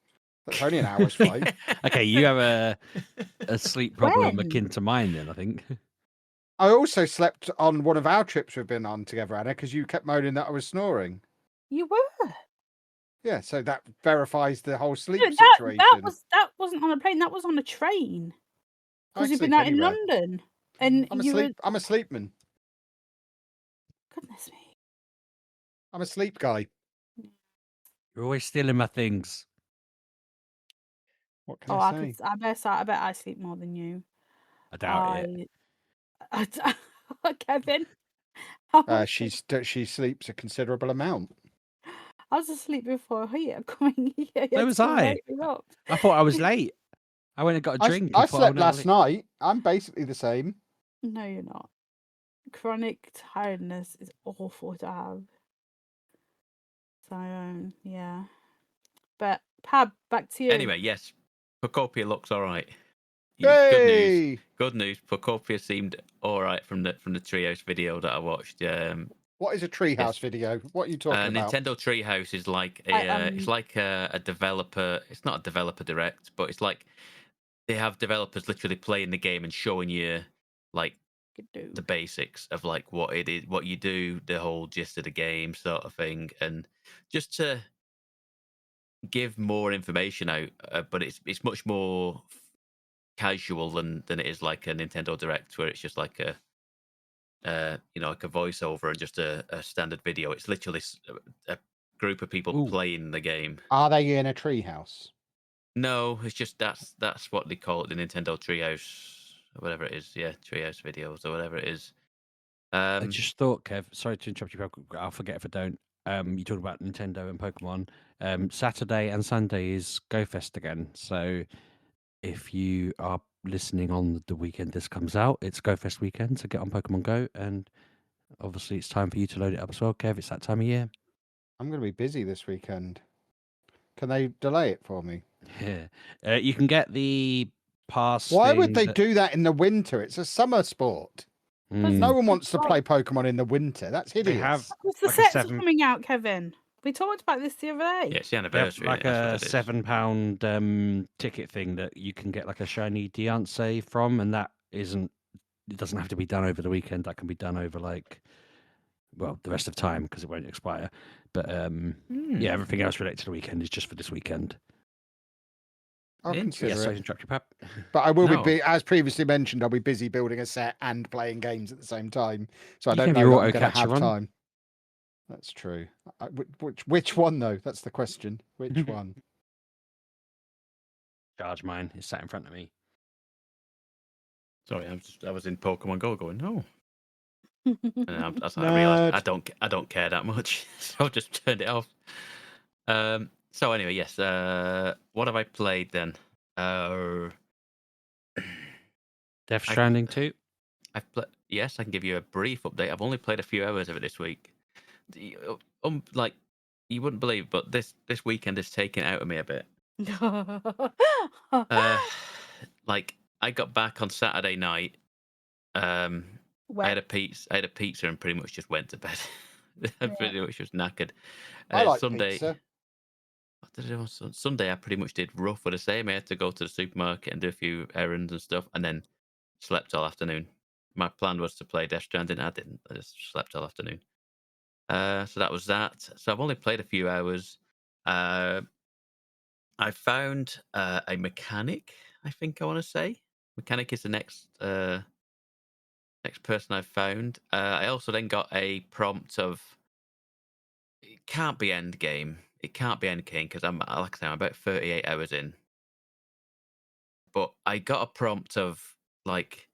That's only an hour's flight. Okay, you have a sleep problem When? akin to mine then, I think. I also slept on one of our trips we've been on together, Anna, because you kept moaning that I was snoring. You were. Yeah, so that verifies the whole sleep No, situation. that wasn't on a plane. That was on a train. I Because you've sleep been out anywhere. in London, and I'm a you were. sleep. I'm a sleepman. Goodness me. I'm a sleep guy. You're always stealing my things. What can Oh, I I say? could. I bet I sleep more than you. I doubt it. Kevin. I She sleeps a considerable amount. was asleep before here coming here. So was I. Wake me up. I thought I was late. I went and got a drink. I and thought, slept oh, no, last night. I'm basically the same. No, you're not. Chronic tiredness is awful to have. So yeah. But Pab, back to you. Anyway, yes, Procopia looks all right. Good news. Hey! Good news. Procopia seemed all right from the Treehouse video that I watched. What is a treehouse video? What are you talking about? Nintendo Treehouse is like it's like a developer. It's not a developer direct, but it's like they have developers literally playing the game and showing you like Could do. the basics of like what it is, what you do, the whole gist of the game, sort of thing, and just to give more information out. But it's much more casual than it is like a Nintendo Direct, where it's just like a like a voiceover and just a standard video. It's literally a group of people Ooh. playing the game. Are they in a treehouse? No, it's just that's what they call it, the Nintendo Treehouse, or whatever it is. Yeah, Treehouse videos or whatever it is. I just thought, Kev, sorry to interrupt you, but I'll forget if I don't. You talk about Nintendo and Pokemon. Saturday and Sunday is Go Fest again. So if you are listening on the weekend this comes out, it's Go Fest weekend. So get on Pokemon Go. And obviously it's time for you to load it up as well, Kev. It's that time of year. I'm going to be busy this weekend. Can they delay it for me? Yeah. You can get the pass. Why would thing they that- do that in the winter? It's a summer sport. Mm. No one wants to play Pokemon in the winter. That's hideous. have Because the like a sets seven- are coming out, Kevin. We talked about this the other day. yeah, it's the They have anniversary. like that's a what it is. £7 ticket thing that you can get like a shiny Deontay from, and that isn't. It doesn't have to be done over the weekend. That can be done over like well, the rest of time because it won't expire. But Hmm. yeah, everything else related to the weekend is just for this weekend. I'll Yes, consider sorry it. to interrupt you, Pap. But I will No. be, as previously mentioned, I'll be busy building a set and playing games at the same time. So I You don't can have know your that I'm going to auto-catcher have on. time. That's true. Which one though? That's the question. Which one? Charge mine. It's sat in front of me. Sorry, I was in Pokemon Go going, no. And I realised Nerd. I don't care that much, so I just turned it off. So anyway, yes. What have I played then? Death I- Stranding 2. Yes, I can give you a brief update. I've only played a few hours of it this week. Like you wouldn't believe, but this weekend is taken out of me a bit. Like I got back on Saturday night. I had a pizza and pretty much just went to bed. I pretty much was knackered. I like Sunday. pizza. What did I do on Sunday? I pretty much did rough with the same. I had to go to the supermarket and do a few errands and stuff, and then slept all afternoon. My plan was to play Death Stranding. I didn't. I just slept all afternoon. So that was that. So I've only played a few hours. I found a mechanic. I think I want to say mechanic is the next person I've found. I also then got a prompt of it can't be end game. It can't be end game because I'm like I say I'm about 38 hours in. But I got a prompt of like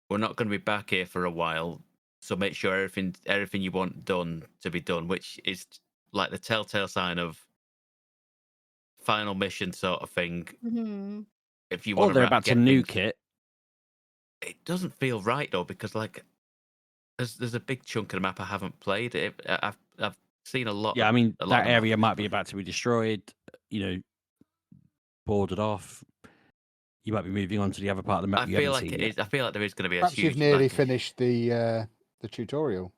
we're not going to be back here for a while, so make sure everything you want done to be done, which is like the telltale sign of final mission sort of thing. Mhm. If you Or want they're to about to get nuke things, it. it doesn't feel right though because like there's a big chunk of the map I haven't played. I've seen a lot. Yeah, I mean, a lot that of the map area I might missed, be but about to be destroyed, boarded off. You might be moving on to the other part of the map I you feel haven't like seen it yet. is. I feel like there is going to be a Perhaps you've huge nearly like finished the tutorial.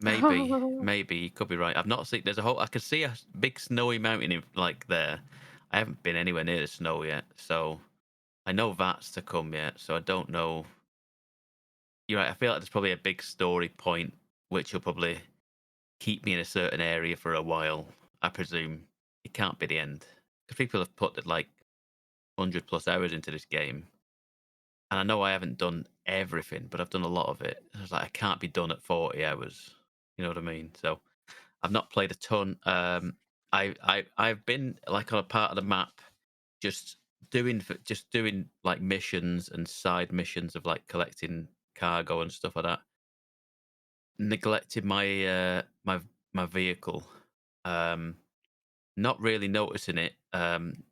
maybe you could be right. I've not seen. There's a whole. I could see a big snowy mountain like there. I haven't been anywhere near the snow yet, so I know that's to come yet. So I don't know. You're right. I feel like there's probably a big story point which will probably keep me in a certain area for a while. I presume it can't be the end because people have put like 100+ hours into this game, and I know I haven't done everything, but I've done a lot of it. I was like, I can't be done at 40 hours. You know what I mean? So I've not played a ton. I've been like on a part of the map, just doing like missions and side missions of like collecting cargo and stuff like that. Neglected my vehicle, not really noticing it, and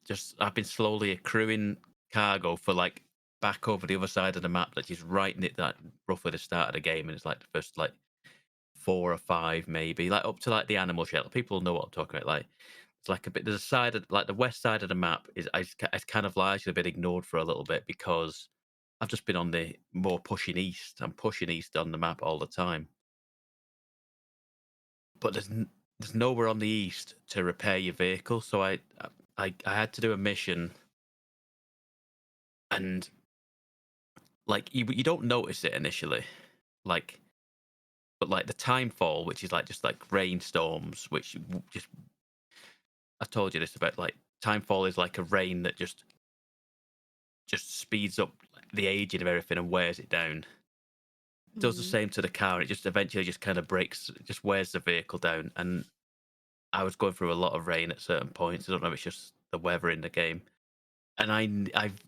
just I've been slowly accruing cargo for like back over the other side of the map, that is right in it that roughly the start of the game, and it's like the first like 4 or 5 maybe, like up to like the animal shelter. People know what I'm talking about. Like it's like a bit. There's a side of like the west side of the map is it's kind of largely been ignored for a little bit because I've just been on the more pushing east. I'm pushing east on the map all the time, but there's nowhere on the east to repair your vehicle. So I had to do a mission, and like you don't notice it initially, like. But like the time fall, which is like just like rainstorms, which just I told you this about like timefall is like a rain that just speeds up the aging of everything and wears it down. Does the Mhm. same to the car, and it just eventually just kind of breaks, just wears the vehicle down. And I was going through a lot of rain at certain points. I don't know if it's just the weather in the game. And I've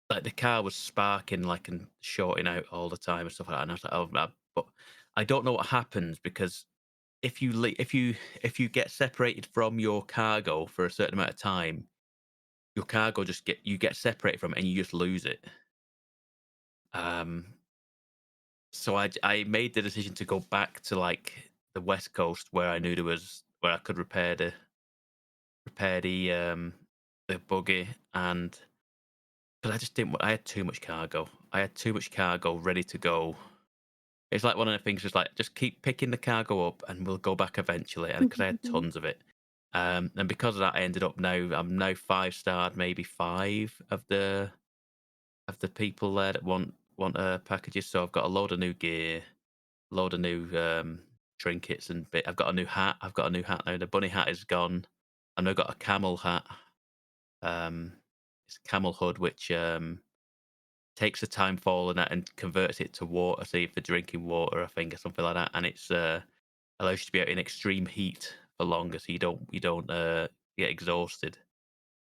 like the car was sparking like and shorting out all the time and stuff like that. And I was like, oh, but I don't know what happens because if you get separated from your cargo for a certain amount of time, your cargo just get separated from it and you just lose it. So I made the decision to go back to like the west coast where I knew where I could repair the buggy, and because I just didn't. I had too much cargo. I had too much cargo ready to go. It's like one of the things, just like just keep picking the cargo up, and we'll go back eventually. And because I had tons of it, and because of that, I ended up I'm now 5-starred, maybe 5 of the people there that want packages. So I've got a load of new gear, load of new trinkets and bit. I've got a new hat. I've got a new hat now. The bunny hat is gone, and I've got a camel hat. It's a camel hood, which takes the time falling at and converts it to water, say for drinking water, I think, or something like that. And it's allows you to be out in extreme heat for longer, so you don't get exhausted.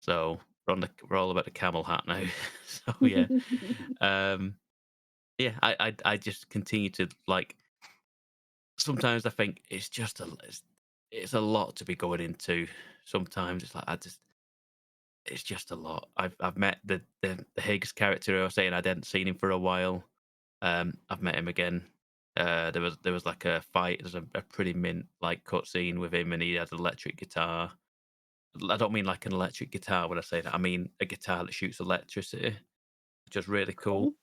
So we're all about the camel hat now. So yeah, yeah. I just continue to like. Sometimes I think it's a lot to be going into. Sometimes it's like it's just a lot. I've met the Higgs character I was saying I hadn't seen him for a while. I've met him again. There was like a fight. There's a pretty mint like cutscene with him, and he had an electric guitar. I don't mean like an electric guitar when I say that. I mean a guitar that shoots electricity, which is really cool.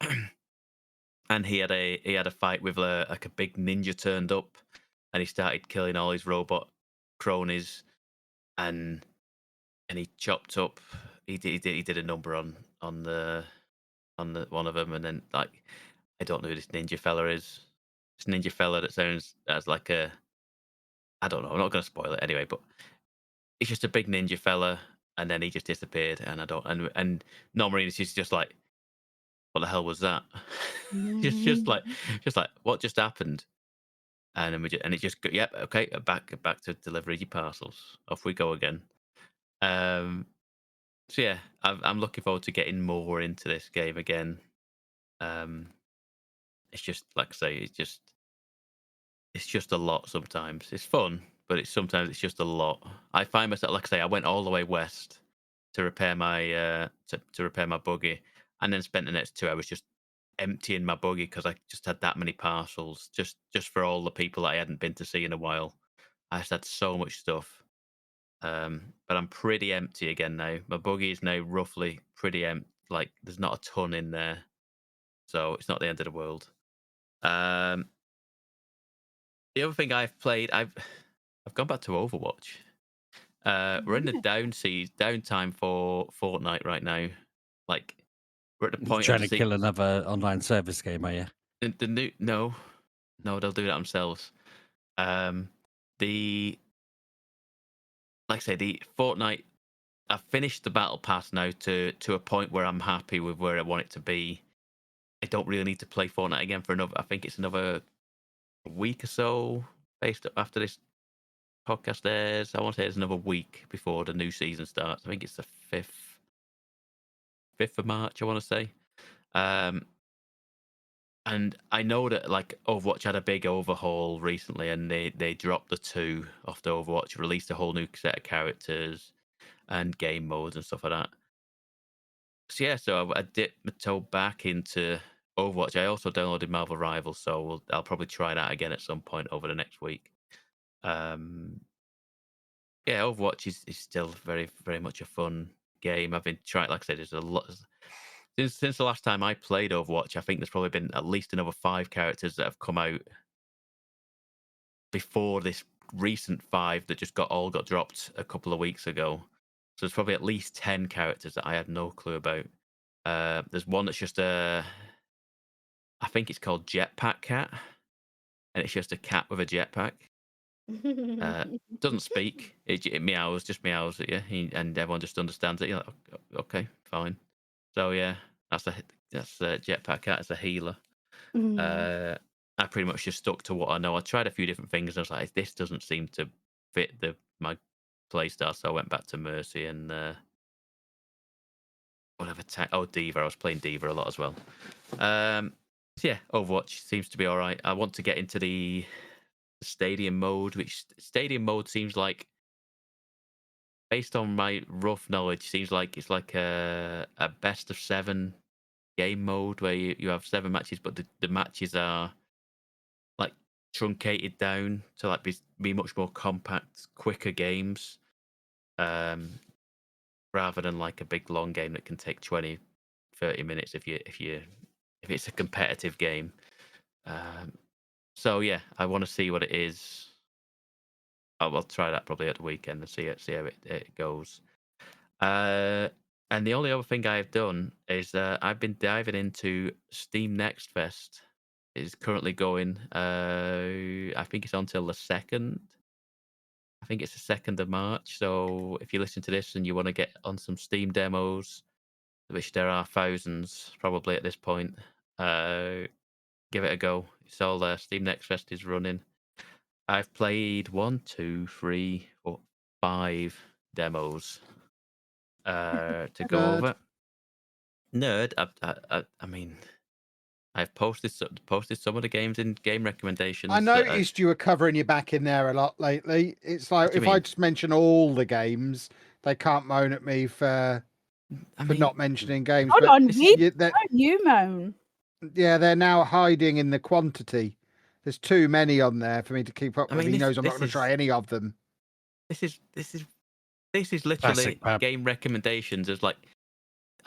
And he had a fight with like a big ninja turned up, and he started killing all his robot cronies, and he chopped up. He did a number on the one of them, and then like I don't know who this ninja fella is. This ninja fella that sounds as like a I don't know. I'm not going to spoil it anyway, but it's just a big ninja fella, and then he just disappeared, and I don't and normally she's just like, what the hell was that? just like what just happened? And then and it just yep, okay, back to delivery your parcels. Off we go again. So yeah, I'm looking forward to getting more into this game again. It's just like I say, it's just a lot sometimes. It's fun, but sometimes it's just a lot. I find myself, like I say, I went all the way west to repair my to repair my buggy, and then spent the next 2 hours just emptying my buggy because I just had that many parcels just for all the people that I hadn't been to see in a while. I just had so much stuff. But I'm pretty empty again now. My buggy is now roughly pretty empty. Like there's not a ton in there, so it's not the end of the world. The other thing I've played, I've gone back to Overwatch. We're in the downtime for Fortnite right now. Like we're at the You're point trying of to kill another online service game, are you? the new no, they'll do that themselves. The like I say, the Fortnite. I've finished the battle pass now to a point where I'm happy with where I want it to be. I don't really need to play Fortnite again for another. I think it's another week or so. Based after this podcast airs, I want to say it's another week before the new season starts. I think it's the 5th of March. I want to say. And I know that like Overwatch had a big overhaul recently, and they dropped the 2 off the Overwatch, released a whole new set of characters and game modes and stuff like that. So yeah, so I dipped my toe back into Overwatch. I also downloaded Marvel Rivals, so I'll probably try that again at some point over the next week. Yeah, Overwatch is still very very much a fun game. I've been trying, like I said, there's a lot since the last time I played Overwatch. I think there's probably been at least another 5 characters that have come out before this recent 5 that just got dropped a couple of weeks ago. So there's probably at least 10 characters that I had no clue about. There's one that's just I think it's called Jetpack Cat, and it's just a cat with a jetpack. Doesn't speak. It meows, just meows at you, and everyone just understands it. You're like, okay, fine. So yeah, that's Jetpack Cat as a healer. I pretty much just stuck to what I know. I tried a few different things, and I was like, this doesn't seem to fit my playstyle, so I went back to Mercy and whatever. D.Va. I was playing D.Va a lot as well. So yeah, Overwatch seems to be all right. I want to get into the stadium mode, which stadium mode seems like, based on my rough knowledge, seems like it's like a best of 7 game mode where you have 7 matches, but the matches are like truncated down to like be much more compact, quicker games, rather than like a big long game that can take 20, 30 minutes if it's a competitive game. So yeah, I want to see what it is. I'll try that probably at the weekend and see how it goes. And the only other thing I've done is I've been diving into Steam Next Fest. It's currently going. I think it's until the 2nd. I think it's the 2nd of March. So if you listen to this and you want to get on some Steam demos, which there are thousands probably at this point, give it a go. It's all Steam Next Fest is running. I've played 1, 2, 3, 4, 5 demos to go Nerd. over. Nerd. I mean, I've posted some of the games in game recommendations. I noticed you were covering your back in there a lot lately. It's like do you if I mean? just mention all the games, they can't moan at me for not mentioning games. Hold but on, this- we you- don't you moan. yeah, they're now hiding in the quantity. There's too many on there for me to keep up I with. mean, He this- knows I'm not this going to try is- any of them. This is literally Classic, Pab. game recommendations. It's like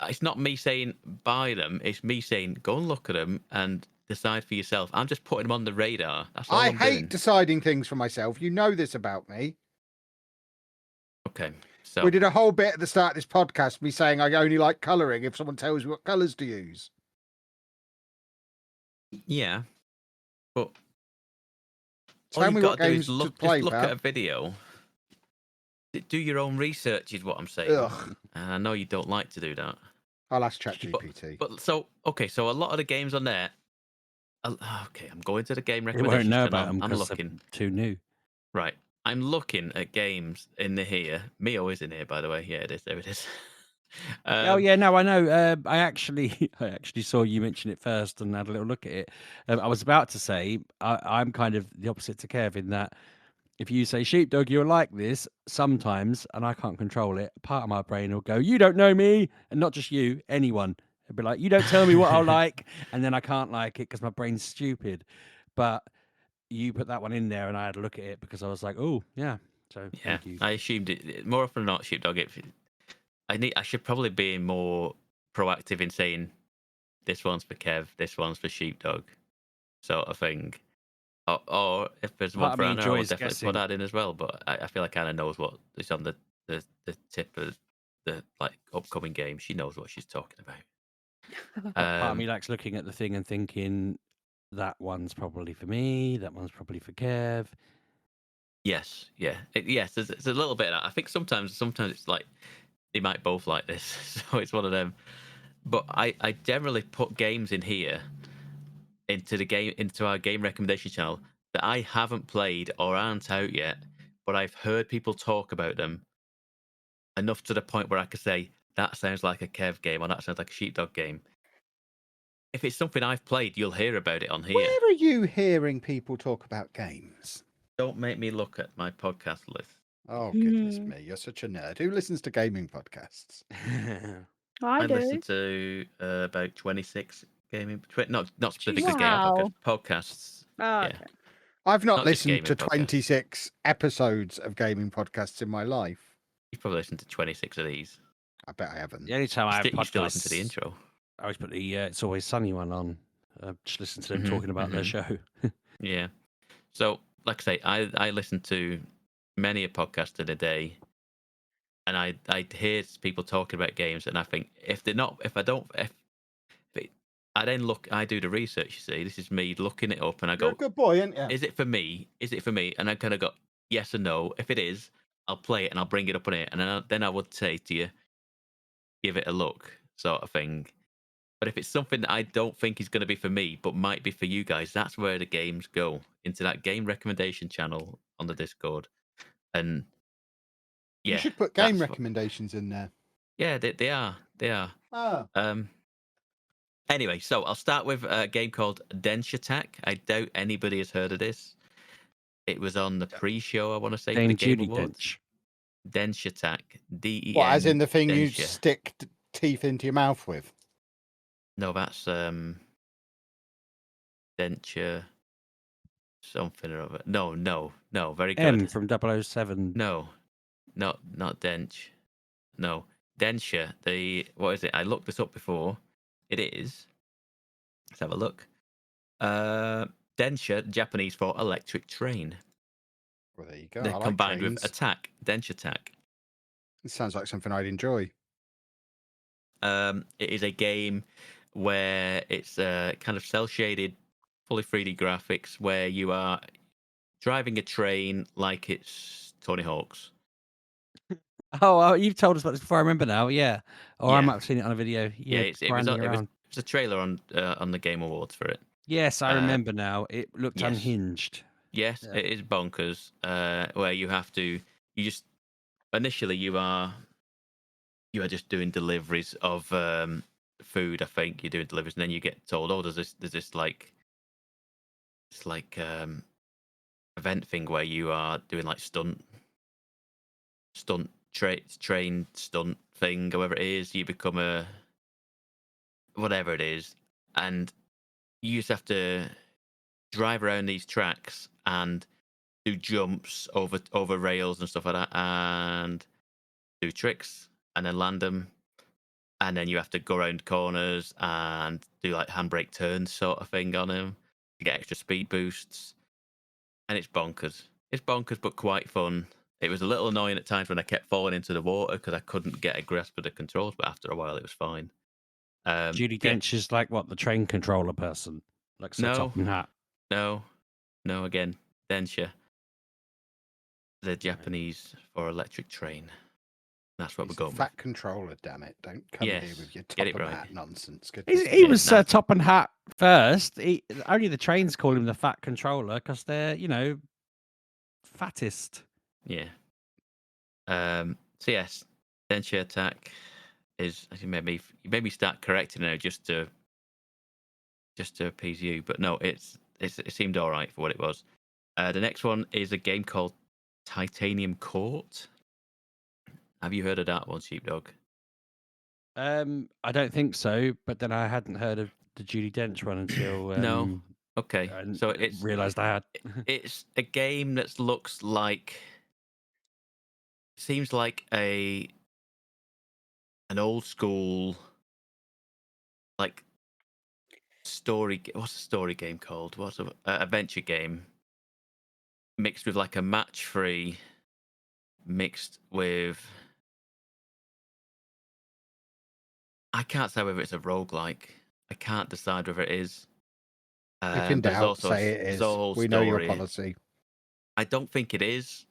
it's not me saying buy them. It's me saying go and look at them and decide for yourself. I'm just putting them on the radar. That's all I I'm hate doing. deciding things for myself. You know this about me. Okay, so We did a whole bit at the start of this podcast, me saying I only like colouring if someone tells me what colours to use. yeah, but Tell all me you've what got to do games is to look. play, Just look pal. at a video. Do your own research, is what I'm saying. Ugh. And I know you don't like to do that. I'll ask ChatGPT. But so okay, so a lot of the games on there. Okay, I'm going to the game You won't recommendations. know and about them I'm because they're looking. too new. Right, I'm looking at games in the here. Mio is in here, by the way. Yeah, it is. There it is. Oh yeah, no, I know. I actually saw you mention it first and had a little look at it. I was about to say I'm kind of the opposite to Kev in that if you say Sheepdog, you're like this sometimes, and I can't control it. Part of my brain will go, "You don't know me," and not just you, anyone. It'll be like, "You don't tell me what I'll like," and then I can't like it because my brain's stupid. But you put that one in there, and I had a look at it because I was like, "Oh yeah." So Yeah, thank you. I assumed it more often than not. Sheepdog. I should probably be more proactive in saying this one's for Kev, this one's for Sheepdog, sort of thing. Or if there's one Part of for me Anna, I will enjoys definitely guessing. put that in as well. But I feel like Anna knows what is on the tip of the like upcoming game. She knows what she's talking about. Part of me likes looking at the thing and thinking that one's probably for me, that one's probably for Kev. Yes, yeah, yes. There's a little bit of that. I think sometimes it's like they might both like this, so it's one of them. But I generally put games in here into our game recommendation channel that I haven't played or aren't out yet, but I've heard people talk about them enough to the point where I could say that sounds like a Kev game or that sounds like a Sheepdog game. If it's something I've played, you'll hear about it on here. Where are you hearing people talk about games? Don't make me look at my podcast list. Oh, goodness me. You're such a nerd. Who listens to gaming podcasts? I do. listen to about 26 gaming, not specifically gaming Wow. podcasts. Oh, Yeah. okay. I've not Not just listened to gaming podcasts. 26 episodes of gaming podcasts in my life. You've probably listened to 26 of these. I bet I haven't. The only time I have You still listen to the podcasts, intro. I always put the It's Always Sunny one on. Just listen to them Mhm, talking about their mhm. show. Yeah. So, like I say, I listen to many a podcast in a day, and I hear people talking about games, and I think I then look, I do the research. You see, this is me looking it up, and I You're go, a good boy, aren't you? is it for me? Is it for me? And I kind of go yes or no. If it is, I'll play it and I'll bring it up on it, and then I would say to you, give it a look, sort of thing. But if it's something that I don't think is going to be for me, but might be for you guys, that's where the games go, into that game recommendation channel on the Discord. And yeah, You should put game that's recommendations in there. yeah, they are. Oh. Anyway, so I'll start with a game called Dench Attack. I doubt anybody has heard of this. It was on the pre-show, I want to say, for the Dame Game Judy Awards. Dench. Dench Attack. D-E-N. What, as in the thing you Denture. stick teeth into your mouth with? No, that's denture something or other. No. Very good. M from 007. No, not dench. No, denture. What is it? I looked this up before. It is. Let's have a look. Denture, Japanese for electric train. Well, there you go. They're I like combined trains. with attack. Dench Attack. It sounds like something I'd enjoy. It is a game where it's kind of cell shaded, fully 3D graphics, where you are driving a train like it's Tony Hawk's. Oh, you've told us about this before. I remember now. Yeah, or I Yeah. might have seen it on a video. Yeah, it was grinding it was around. a trailer on the Game Awards for it. Yes, I Uh, remember now. It looked yes. unhinged. Yes, Yeah. it is bonkers. Where you just initially you are just doing deliveries of food. I think you're doing deliveries, and then you get told, oh, there's this like it's like event thing where you are doing like train stunt thing, however it is. You become a whatever it is, and you just have to drive around these tracks and do jumps over rails and stuff like that, and do tricks and then land them, and then you have to go around corners and do like handbrake turns sort of thing on them to get extra speed boosts, and it's bonkers. It's bonkers, but quite fun. It was a little annoying at times when I kept falling into the water because I couldn't get a grasp of the controls, but after a while it was fine. Judy Yeah, Dench is like what, the train controller person, like so top no, and hat. no, no. Again, Densha, the Japanese for electric train. That's what we're He's a going with. fat controller, damn it. Don't come here Yes, with your get top it and right. hat nonsense. Good He Yeah, was nah. top and hat first. Only the trains call him the fat controller because they're, fattest. Yeah. So yes, Densha attack is. You made me start correcting it just to appease you, but no, it seemed all right for what it was. The next one is a game called Titanium Court. Have you heard of that one, Sheepdog? I don't think so, but then I hadn't heard of the Judy Dench one until No. Okay, I so it's realised I had. it's a game that looks like seems like an old school like story. What's a story game called? What's a adventure game mixed with like a match free, mixed with. I can't say whether it's a roguelike. I can't decide whether it is. If in But doubt, say it there's is. a whole We know your story. policy. I don't think it is,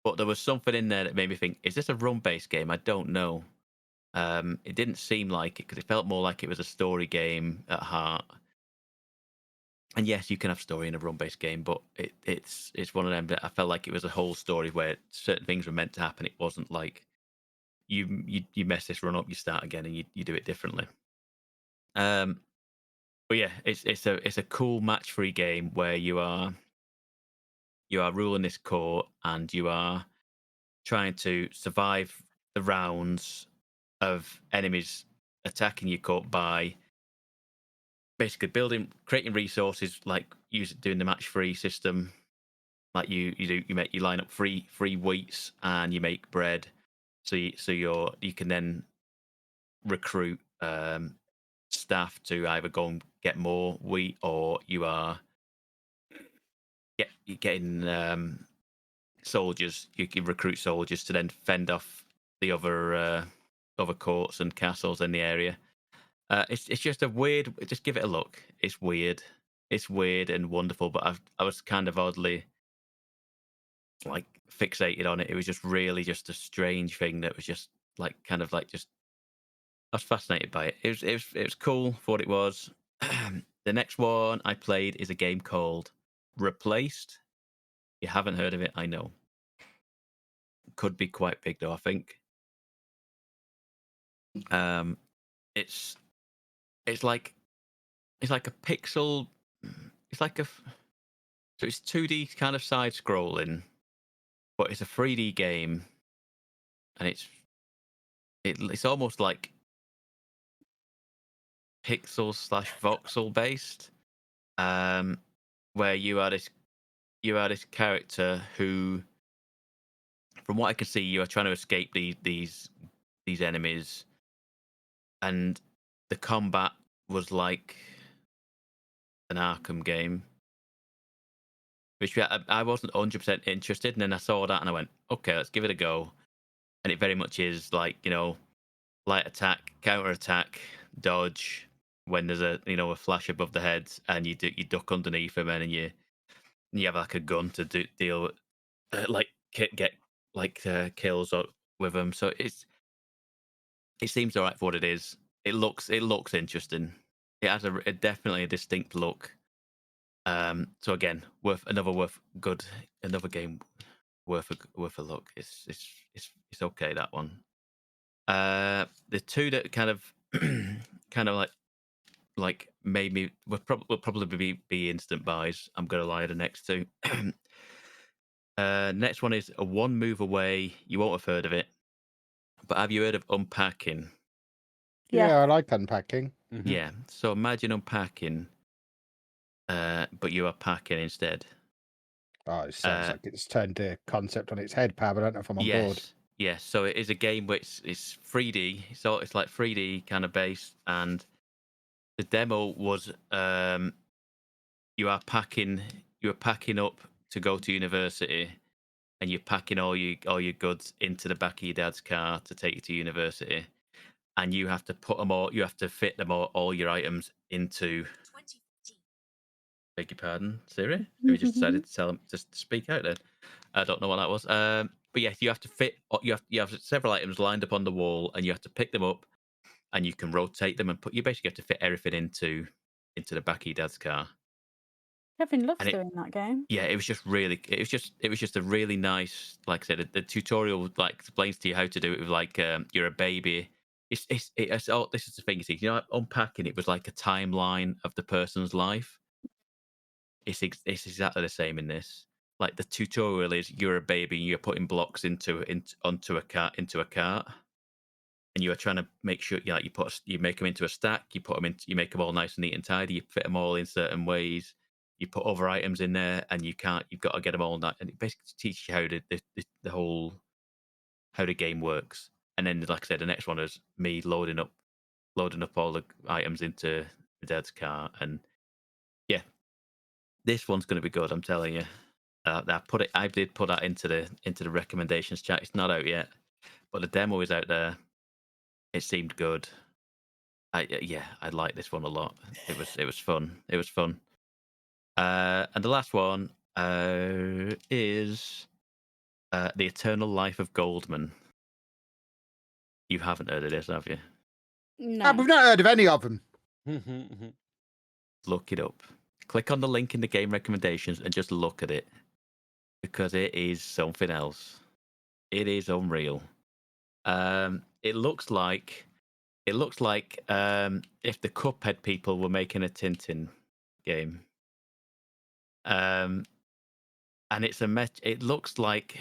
but there was something in there that made me think: is this a run-based game? I don't know. It didn't seem like it because it felt more like it was a story game at heart. And yes, you can have story in a run-based game, but it's one of them that I felt like it was a whole story where certain things were meant to happen. It wasn't like you mess this run up, you start again, and you do it differently. But yeah, it's a cool match-free game where you are ruling this court and you are trying to survive the rounds of enemies attacking your court by basically creating resources, like doing the match-free system. Like you line up free wheats and you make bread, so you can then recruit staff to either go and get more wheat, or you are getting soldiers. You can recruit soldiers to then fend off the other courts and castles in the area. It's just a weird. Just give it a look. It's weird. It's weird and wonderful, but I was kind of oddly like fixated on it. It was just really just a strange thing that was just like kind of like just I was fascinated by it. It was cool for what it was. The next one I played is a game called Replaced. You haven't heard of it, I know. Could be quite big though, I think. Um, it's it's like a pixel. It's like so it's 2D kind of side scrolling, but it's a 3D game, and it's almost like pixel / voxel based. Um, where you are this character who, from what I can see, you are trying to escape these enemies, and the combat was like an Arkham game, which I wasn't 100% interested. And then I saw that and I went, okay, let's give it a go. And it very much is like, light attack, counter attack, dodge. When there's a flash above the head, and you duck underneath him, and you have like a gun to deal with, get kills with them. So it seems alright for what it is. It looks interesting. It has definitely a distinct look. So again, another game worth a look. It's okay, that one. The two that kind of made me will probably be instant buys. I'm gonna lie, the next two. Next one is a One Move Away. You won't have heard of it, but have you heard of Unpacking? Yeah. Yeah, I like unpacking. Mhm. Yeah. So imagine unpacking, but you are packing instead. Oh, it sounds Uh, like it's turned the concept on its head, Pab. I don't know if I'm on board. Yes. So it is a game which it's 3D. So it's like 3D kind of based, and the demo was you are packing up to go to university, and you're packing all your goods into the back of your dad's car to take you to university, and you have to fit them all your items into. Beg your pardon, Siri? Have you just decided to tell them just to speak out then? I don't know what that was. But yes, you have to fit. You have several items lined up on the wall, and you have to pick them up, and you can rotate them and you basically have to fit everything into the back of your dad's car. Kevin loves And it, doing that game. yeah, it was just a really nice, like I said, the tutorial like explains to you how to do it with you're a baby. This is the thing, you see, unpacking it was like a timeline of the person's life. It's exactly the same in this. Like the tutorial is you're a baby and you're putting blocks onto a cart, and you are trying to make sure you make them into a stack, you make them all nice and neat and tidy, you fit them all in certain ways, you put other items in there, and you've got to get them all that, and it basically teaches you how the whole how the game works. And then, like I said, the next one is me loading up all the items into the dad's car, and yeah, this one's going to be good. I'm telling you. I did put that into the recommendations chat. It's not out yet, but the demo is out there. It seemed good. I like this one a lot. It was fun. It was fun. And the last one is The Eternal Life of Goldman. You haven't heard of this, have you? Ah, No. we've not heard of any of them. Mhm. Look it up. Click on the link in the game recommendations and just look at it, because it is something else. It is unreal. It looks like if the Cuphead people were making a Tintin game. And it's it looks like,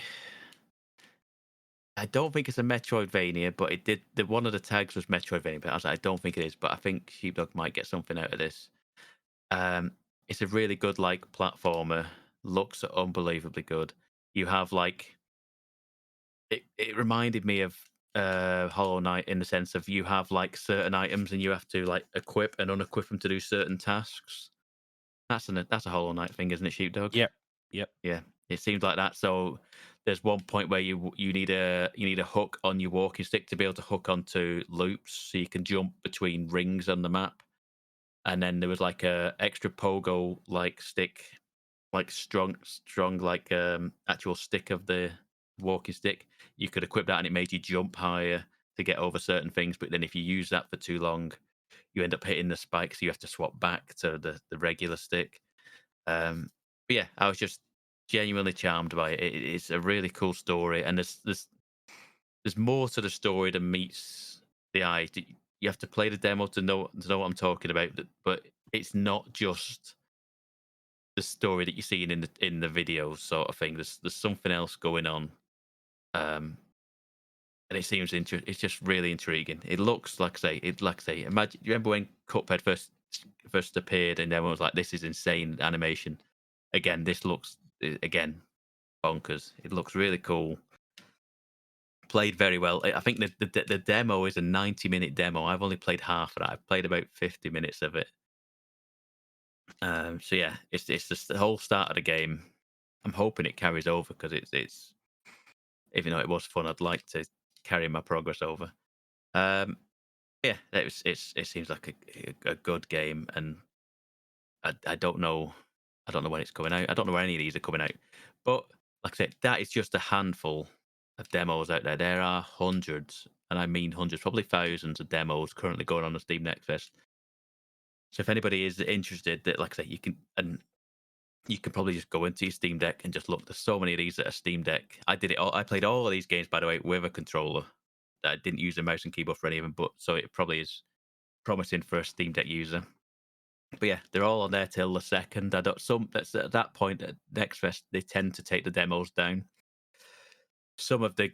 I don't think it's a Metroidvania, but it did. One of the tags was Metroidvania, but I was like, I don't think it is. But I think Sheepdog might get something out of this. It's a really good platformer. Looks unbelievably good. You have it reminded me of Hollow Knight in the sense of you have certain items and you have to equip and unequip them to do certain tasks. That's a Hollow Knight thing, isn't it, Sheepdog? Yep. Yeah, it seems like that. So there's one point where you need a hook on your walking stick to be able to hook onto loops, so you can jump between rings on the map. And then there was a extra pogo stick, strong actual stick of the walking stick. You could equip that and it made you jump higher to get over certain things. But then if you use that for too long, you end up hitting the spike, so you have to swap back to the regular stick. But yeah, I was just genuinely charmed by it. It's a really cool story, and there's more to the story than meets the eye. You have to play the demo to know what I'm talking about. But it's not just the story that you're seeing in the video sort of thing. There's something else going on, and it seems it's just really intriguing. It looks like I say. Imagine, you remember when Cuphead first appeared, and everyone was like, "This is insane animation." Again, this looks bonkers. It looks really cool. Played very well. I think the demo is a 90-minute demo. I've only played half of that. I've played about 50 minutes of it. So yeah, it's just the whole start of the game. I'm hoping it carries over, because it's even though it was fun, I'd like to carry my progress over. Yeah, it seems like a good game, and I don't know when it's coming out. I don't know where any of these are coming out, but like I said, that is just a handful of demos out there. There are hundreds, and I mean hundreds, probably thousands of demos currently going on the Steam Next Fest. So if anybody is interested, that like I say, you can probably just go into your Steam Deck and just look. There's so many of these that are Steam Deck. I did it all. I played all of these games, by the way, with a controller. I didn't use a mouse and keyboard for any of them, but so it probably is promising for a Steam Deck user. But yeah, they're all on there till the 2nd. I don't. That's at that point at Next Fest, they tend to take the demos down. Some of the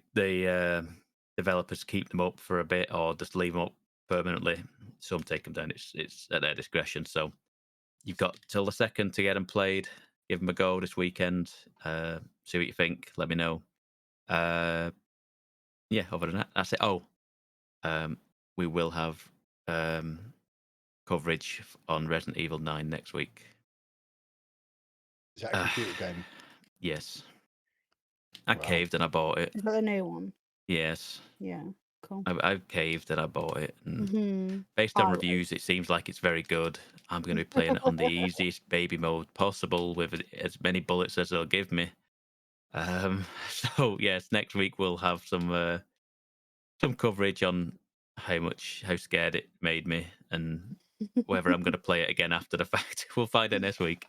developers keep them up for a bit, or just leave them up permanently. Some take them down. It's at their discretion. So you've got till the 2nd to get them played. Give them a go this weekend. See what you think. Let me know. Yeah. Other than that, that's it. Oh, we will have coverage on Resident Evil 9 next week. Is that a computer game? Yes. I Wow. caved and I bought it. Is that the new one? Yes. Yeah, cool. I caved and I bought it. And Mm-hmm. based on I reviews, it seems like it's very good. I'm going to be playing it on the easiest baby mode possible with as many bullets as they'll give me. So yes, next week we'll have some coverage on how scared it made me, and whether I'm going to play it again after the fact. We'll find out next week.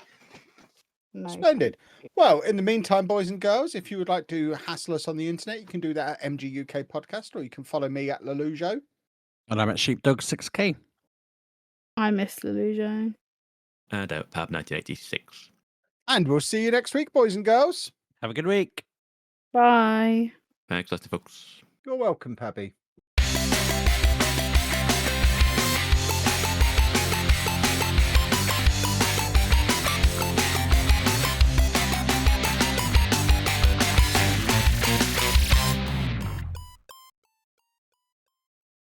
No, Splendid. Well, in the meantime, boys and girls, if you would like to hassle us on the internet, you can do that at Mgukpodcast, or you can follow me at Lelujo. And I'm at Sheepdog 6K. I miss Lelujo. And out Pab 1986. And we'll see you next week, boys and girls. Have a good week. Bye. Thanks, lots of folks. You're welcome, Pabby.